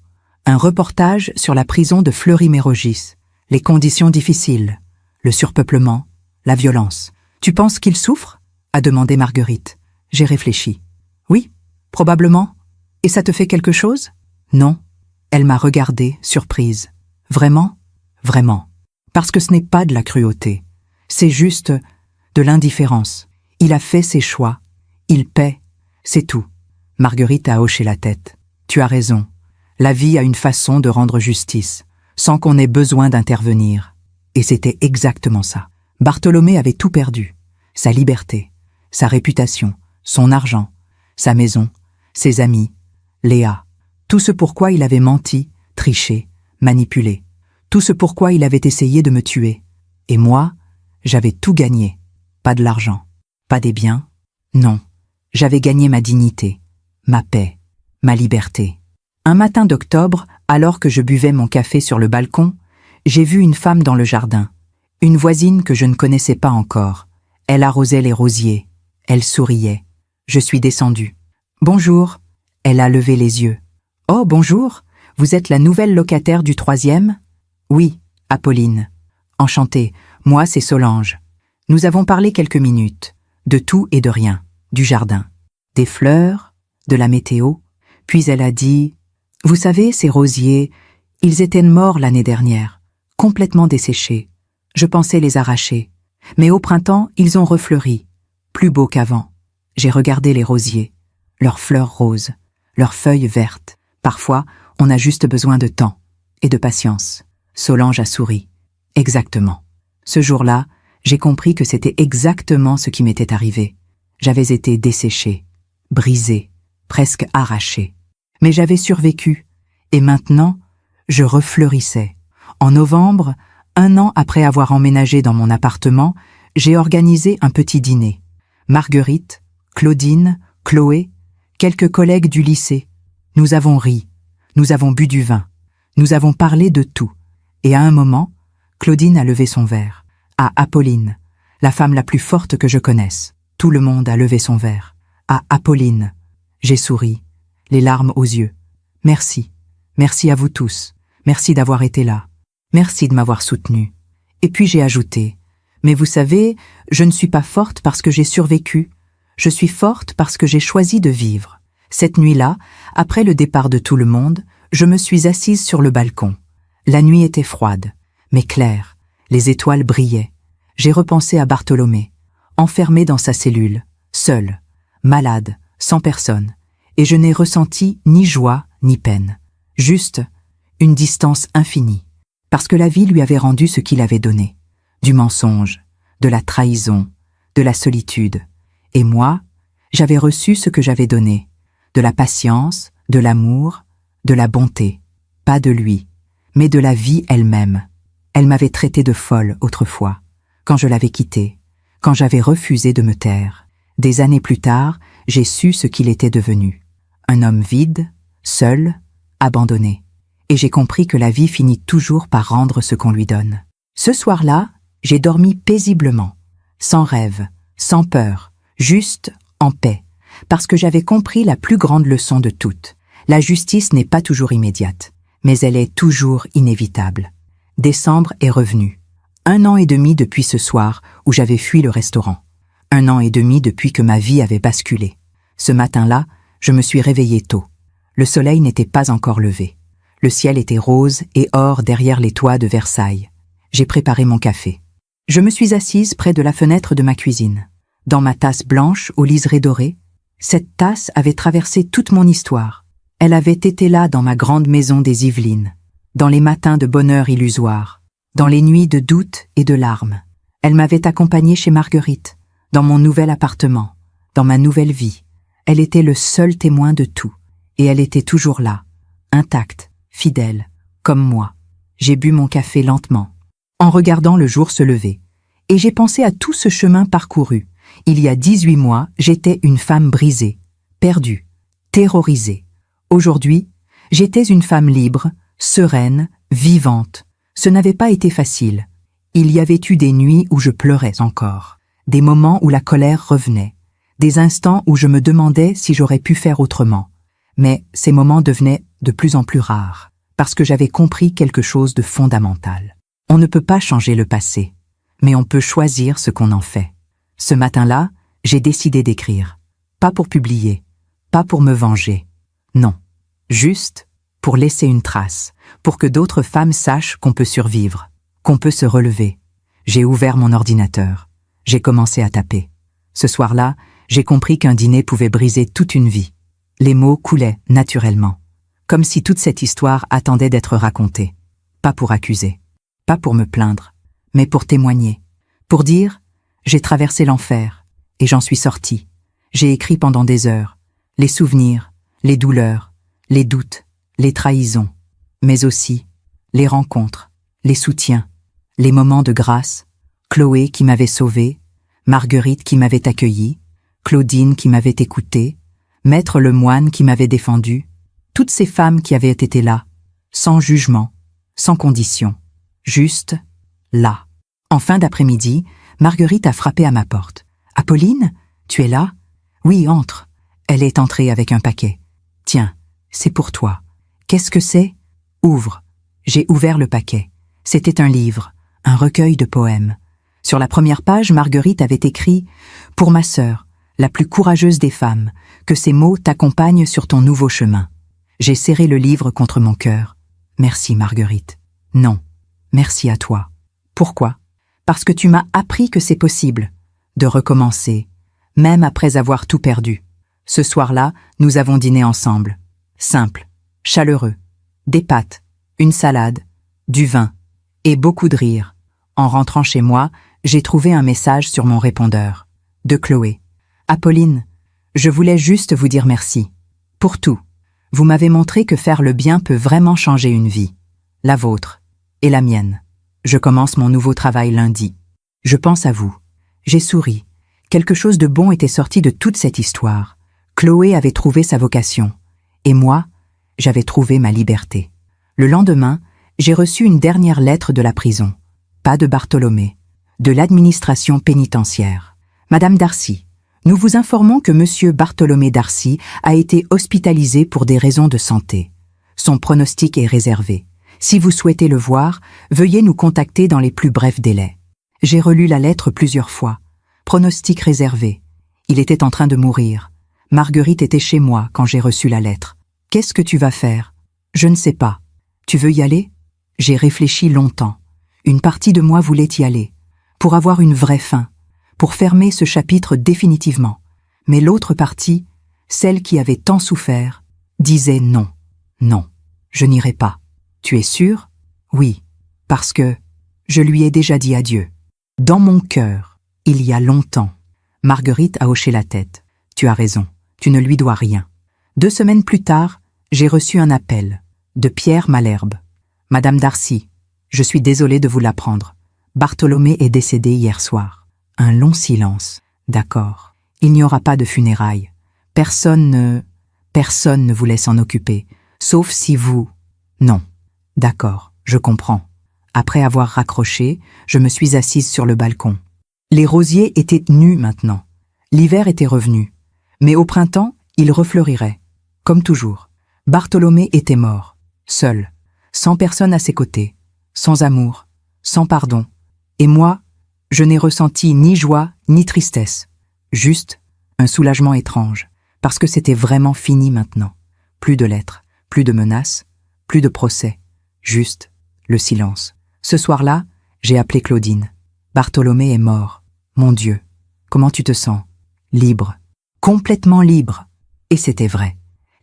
Un reportage sur la prison de Fleury-Mérogis, les conditions difficiles, le surpeuplement, la violence. « Tu penses qu'il souffre ?» a demandé Marguerite. J'ai réfléchi. « Oui, probablement. Et ça te fait quelque chose ?» Non. Elle m'a regardée, surprise. « Vraiment ? Vraiment. Parce que ce n'est pas de la cruauté. C'est juste de l'indifférence. Il a fait ses choix. Il paie. C'est tout. » Marguerite a hoché la tête. « Tu as raison. La vie a une façon de rendre justice, sans qu'on ait besoin d'intervenir. » Et c'était exactement ça. Bartholomé avait tout perdu. Sa liberté, sa réputation, son argent, sa maison, ses amis, Léa. Tout ce pourquoi il avait menti, triché, manipulé. Tout ce pourquoi il avait essayé de me tuer. Et moi, j'avais tout gagné. Pas de l'argent, pas des biens. Non, j'avais gagné ma dignité, ma paix, ma liberté. Un matin d'octobre, alors que je buvais mon café sur le balcon, j'ai vu une femme dans le jardin. Une voisine que je ne connaissais pas encore. Elle arrosait les rosiers. Elle souriait. Je suis descendue. « Bonjour !» Elle a levé les yeux. « Oh, bonjour! Vous êtes la nouvelle locataire du 3e ?» « Oui, Apolline. »« Enchantée, moi c'est Solange. » Nous avons parlé quelques minutes, de tout et de rien, du jardin, des fleurs, de la météo. Puis elle a dit « Vous savez, ces rosiers, ils étaient morts l'année dernière, complètement desséchés. Je pensais les arracher. Mais au printemps, ils ont refleuri, plus beaux qu'avant. J'ai regardé les rosiers, leurs fleurs roses, leurs feuilles vertes. Parfois, on a juste besoin de temps et de patience. » Solange a souri. « Exactement. » Ce jour-là, j'ai compris que c'était exactement ce qui m'était arrivé. J'avais été desséchée, brisée, presque arrachée. Mais j'avais survécu. Et maintenant, je refleurissais. En novembre, 1 an après avoir emménagé dans mon appartement, j'ai organisé un petit dîner. Marguerite, Claudine, Chloé, quelques collègues du lycée. Nous avons ri, nous avons bu du vin, nous avons parlé de tout. Et à un moment, Claudine a levé son verre. À Apolline, la femme la plus forte que je connaisse. Tout le monde a levé son verre. À Apolline. J'ai souri, les larmes aux yeux. Merci. Merci à vous tous. Merci d'avoir été là. Merci de m'avoir soutenue. Et puis j'ai ajouté, mais vous savez, je ne suis pas forte parce que j'ai survécu. Je suis forte parce que j'ai choisi de vivre. Cette nuit-là, après le départ de tout le monde, je me suis assise sur le balcon. La nuit était froide, mais claire. Les étoiles brillaient. J'ai repensé à Bartholomé, enfermé dans sa cellule, seul, malade, sans personne, et je n'ai ressenti ni joie ni peine, juste une distance infinie, parce que la vie lui avait rendu ce qu'il avait donné, du mensonge, de la trahison, de la solitude, et moi, j'avais reçu ce que j'avais donné, de la patience, de l'amour, de la bonté, pas de lui, mais de la vie elle-même. Elle m'avait traité de folle autrefois, quand je l'avais quitté, quand j'avais refusé de me taire. Des années plus tard, j'ai su ce qu'il était devenu. Un homme vide, seul, abandonné. Et j'ai compris que la vie finit toujours par rendre ce qu'on lui donne. Ce soir-là, j'ai dormi paisiblement, sans rêve, sans peur, juste en paix, parce que j'avais compris la plus grande leçon de toutes. La justice n'est pas toujours immédiate, mais elle est toujours inévitable. Décembre est revenu. 1 an et demi depuis ce soir où j'avais fui le restaurant. 1 an et demi depuis que ma vie avait basculé. Ce matin-là, je me suis réveillée tôt. Le soleil n'était pas encore levé. Le ciel était rose et or derrière les toits de Versailles. J'ai préparé mon café. Je me suis assise près de la fenêtre de ma cuisine. Dans ma tasse blanche aux liserés dorés, cette tasse avait traversé toute mon histoire. Elle avait été là dans ma grande maison des Yvelines, dans les matins de bonheur illusoire, dans les nuits de doute et de larmes. Elle m'avait accompagnée chez Marguerite, dans mon nouvel appartement, dans ma nouvelle vie. Elle était le seul témoin de tout, et elle était toujours là, intacte, fidèle, comme moi. J'ai bu mon café lentement, en regardant le jour se lever, et j'ai pensé à tout ce chemin parcouru. Il y a 18 mois, j'étais une femme brisée, perdue, terrorisée. Aujourd'hui, j'étais une femme libre, sereine, vivante. Ce n'avait pas été facile. Il y avait eu des nuits où je pleurais encore, des moments où la colère revenait, des instants où je me demandais si j'aurais pu faire autrement. Mais ces moments devenaient de plus en plus rares, parce que j'avais compris quelque chose de fondamental. On ne peut pas changer le passé, mais on peut choisir ce qu'on en fait. Ce matin-là, j'ai décidé d'écrire. Pas pour publier, pas pour me venger. Non, juste pour laisser une trace, pour que d'autres femmes sachent qu'on peut survivre, qu'on peut se relever. J'ai ouvert mon ordinateur. J'ai commencé à taper. Ce soir-là, j'ai compris qu'un dîner pouvait briser toute une vie. Les mots coulaient naturellement, comme si toute cette histoire attendait d'être racontée. Pas pour accuser, pas pour me plaindre, mais pour témoigner, pour dire « j'ai traversé l'enfer et j'en suis sortie. J'ai écrit pendant des heures, les souvenirs, les douleurs, les doutes, les trahisons, mais aussi les rencontres, les soutiens, les moments de grâce, Chloé qui m'avait sauvée, Marguerite qui m'avait accueillie, Claudine qui m'avait écoutée, Maître Lemoine qui m'avait défendue, toutes ces femmes qui avaient été là, sans jugement, sans condition, juste là. En fin d'après-midi, Marguerite a frappé à ma porte. « Apolline, tu es là ? » ?»« Oui, entre. » Elle est entrée avec un paquet. « Tiens, c'est pour toi. »« Qu'est-ce que c'est ? » ?»« Ouvre. » J'ai ouvert le paquet. C'était un livre, un recueil de poèmes. Sur la première page, Marguerite avait écrit « Pour ma sœur, la plus courageuse des femmes, que ces mots t'accompagnent sur ton nouveau chemin. » J'ai serré le livre contre mon cœur. « Merci, Marguerite. »« Non, merci à toi. » « Pourquoi ? Parce que tu m'as appris que c'est possible de recommencer, même après avoir tout perdu. Ce soir-là, nous avons dîné ensemble. Simple, chaleureux, des pâtes, une salade, du vin et beaucoup de rire. En rentrant chez moi, j'ai trouvé un message sur mon répondeur. De Chloé. « Apolline, je voulais juste vous dire merci. Pour tout. Vous m'avez montré que faire le bien peut vraiment changer une vie. La vôtre et la mienne. Je commence mon nouveau travail lundi. Je pense à vous. J'ai souri, Quelque chose de bon était sorti de toute cette histoire. Chloé avait trouvé sa vocation. Et moi, j'avais trouvé ma liberté. Le lendemain, j'ai reçu une dernière lettre de la prison. Pas de Bartholomé. De l'administration pénitentiaire. Madame Darcy, nous vous informons que Monsieur Bartholomé Darcy a été hospitalisé pour des raisons de santé. Son pronostic est réservé. Si vous souhaitez le voir, veuillez nous contacter dans les plus brefs délais. J'ai relu la lettre plusieurs fois. Pronostic réservé. Il était en train de mourir. Marguerite était chez moi quand j'ai reçu la lettre. Qu'est-ce que tu vas faire? Je ne sais pas. Tu veux y aller? J'ai réfléchi longtemps. Une partie de moi voulait y aller, pour avoir une vraie fin, pour fermer ce chapitre définitivement. Mais l'autre partie, celle qui avait tant souffert, disait non. Non, je n'irai pas. Tu es sûr? Oui, parce que je lui ai déjà dit adieu. Dans mon cœur, il y a longtemps. Marguerite a hoché la tête. Tu as raison, tu ne lui dois rien. 2 semaines plus tard, j'ai reçu un appel de Pierre Malherbe. Madame Darcy, je suis désolée de vous l'apprendre. Bartholomé est décédé hier soir. Un long silence. D'accord. Il n'y aura pas de funérailles. Personne ne voulait s'en occuper, sauf si vous... Non. D'accord, je comprends. Après avoir raccroché, je me suis assise sur le balcon. Les rosiers étaient nus maintenant. L'hiver était revenu. Mais au printemps, il refleurirait. Comme toujours. Bartholomé était mort. Seul. Sans personne à ses côtés. Sans amour. Sans pardon. Et moi, je n'ai ressenti ni joie ni tristesse. Juste un soulagement étrange. Parce que c'était vraiment fini maintenant. Plus de lettres. Plus de menaces. Plus de procès. Juste le silence. Ce soir-là, j'ai appelé Claudine. Bartholomé est mort. Mon Dieu, comment tu te sens? Libre. Complètement libre. Et c'était vrai.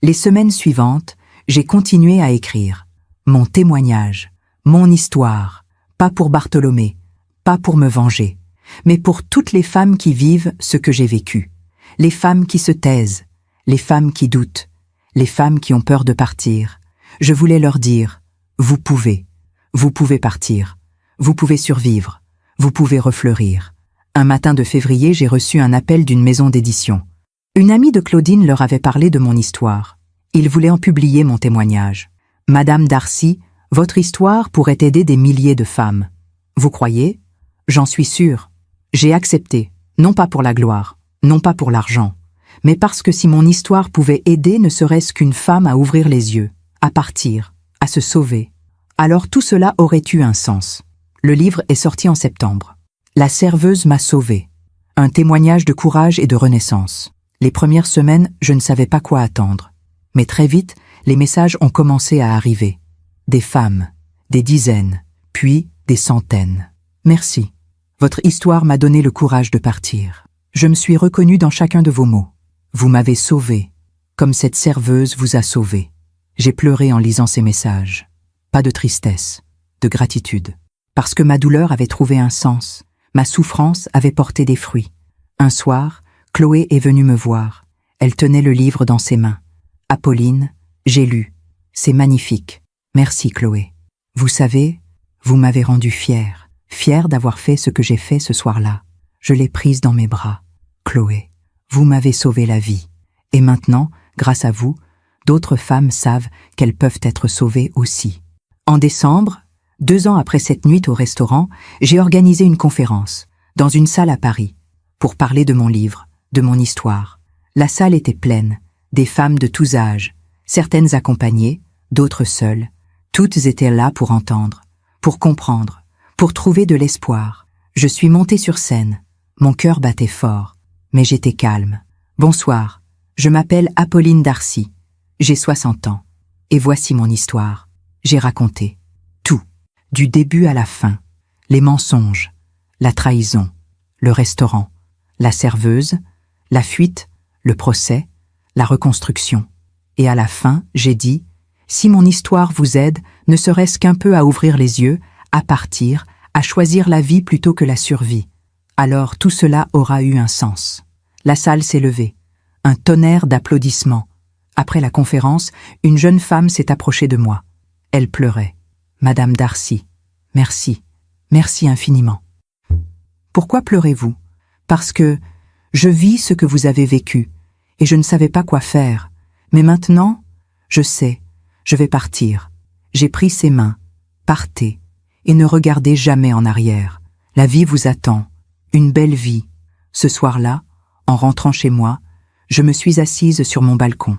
Les semaines suivantes, j'ai continué à écrire. Mon témoignage, mon histoire. Pas pour Bartholomé, pas pour me venger, mais pour toutes les femmes qui vivent ce que j'ai vécu. Les femmes qui se taisent, les femmes qui doutent, les femmes qui ont peur de partir. Je voulais leur dire, vous pouvez partir, vous pouvez survivre, vous pouvez refleurir. Un matin de février, j'ai reçu un appel d'une maison d'édition. Une amie de Claudine leur avait parlé de mon histoire. Ils voulaient en publier mon témoignage. Madame Darcy, votre histoire pourrait aider des milliers de femmes. Vous croyez? J'en suis sûre. J'ai accepté, non pas pour la gloire, non pas pour l'argent, mais parce que si mon histoire pouvait aider ne serait-ce qu'une femme à ouvrir les yeux, à partir, à se sauver, alors tout cela aurait eu un sens. Le livre est sorti en septembre. La serveuse m'a sauvée. Un témoignage de courage et de renaissance. Les premières semaines, je ne savais pas quoi attendre. Mais très vite, les messages ont commencé à arriver. Des femmes, des dizaines, puis des centaines. Merci. Votre histoire m'a donné le courage de partir. Je me suis reconnue dans chacun de vos mots. Vous m'avez sauvée, comme cette serveuse vous a sauvée. J'ai pleuré en lisant ces messages. Pas de tristesse, de gratitude. Parce que ma douleur avait trouvé un sens. Ma souffrance avait porté des fruits. Un soir, Chloé est venue me voir. Elle tenait le livre dans ses mains. Apolline, j'ai lu. C'est magnifique. Merci Chloé. Vous savez, vous m'avez rendue fière. Fière d'avoir fait ce que j'ai fait ce soir-là. Je l'ai prise dans mes bras. Chloé, vous m'avez sauvé la vie. Et maintenant, grâce à vous, d'autres femmes savent qu'elles peuvent être sauvées aussi. En décembre, 2 ans après cette nuit au restaurant, j'ai organisé une conférence, dans une salle à Paris, pour parler de mon livre, de mon histoire. La salle était pleine, des femmes de tous âges, certaines accompagnées, d'autres seules. Toutes étaient là pour entendre, pour comprendre, pour trouver de l'espoir. Je suis montée sur scène, mon cœur battait fort, mais j'étais calme. Bonsoir, je m'appelle Apolline Darcy, j'ai 60 ans, et voici mon histoire. J'ai raconté tout, du début à la fin, les mensonges, la trahison, le restaurant, la serveuse, la fuite, le procès, la reconstruction. Et à la fin, j'ai dit, si mon histoire vous aide, ne serait-ce qu'un peu à ouvrir les yeux, à partir, à choisir la vie plutôt que la survie, alors tout cela aura eu un sens. La salle s'est levée. Un tonnerre d'applaudissements. Après la conférence, une jeune femme s'est approchée de moi. Elle pleurait. Madame Darcy, merci, merci infiniment. Pourquoi pleurez-vous? Parce que Je vis ce que vous avez vécu, et je ne savais pas quoi faire. Mais maintenant, je sais, je vais partir. J'ai pris ses mains. Partez, et ne regardez jamais en arrière. La vie vous attend, une belle vie. Ce soir-là, en rentrant chez moi, je me suis assise sur mon balcon.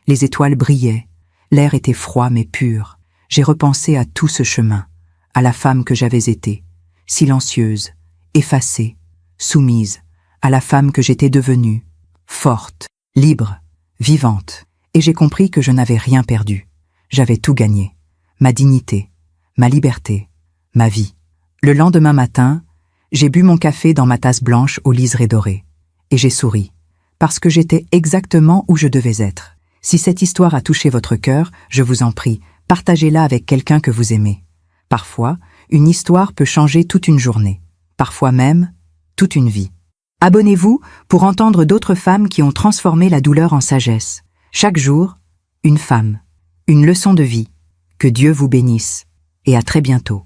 Les étoiles brillaient, l'air était froid mais pur. J'ai repensé à tout ce chemin, à la femme que j'avais été, silencieuse, effacée, soumise, à la femme que j'étais devenue, forte, libre, vivante. Et j'ai compris que je n'avais rien perdu. J'avais tout gagné. Ma dignité, ma liberté, ma vie. Le lendemain matin, j'ai bu mon café dans ma tasse blanche au liseré doré. Et j'ai souri, parce que j'étais exactement où je devais être. Si cette histoire a touché votre cœur, je vous en prie, partagez-la avec quelqu'un que vous aimez. Parfois, une histoire peut changer toute une journée. Parfois même, toute une vie. Abonnez-vous pour entendre d'autres femmes qui ont transformé la douleur en sagesse. Chaque jour, une femme, une leçon de vie. Que Dieu vous bénisse et à très bientôt.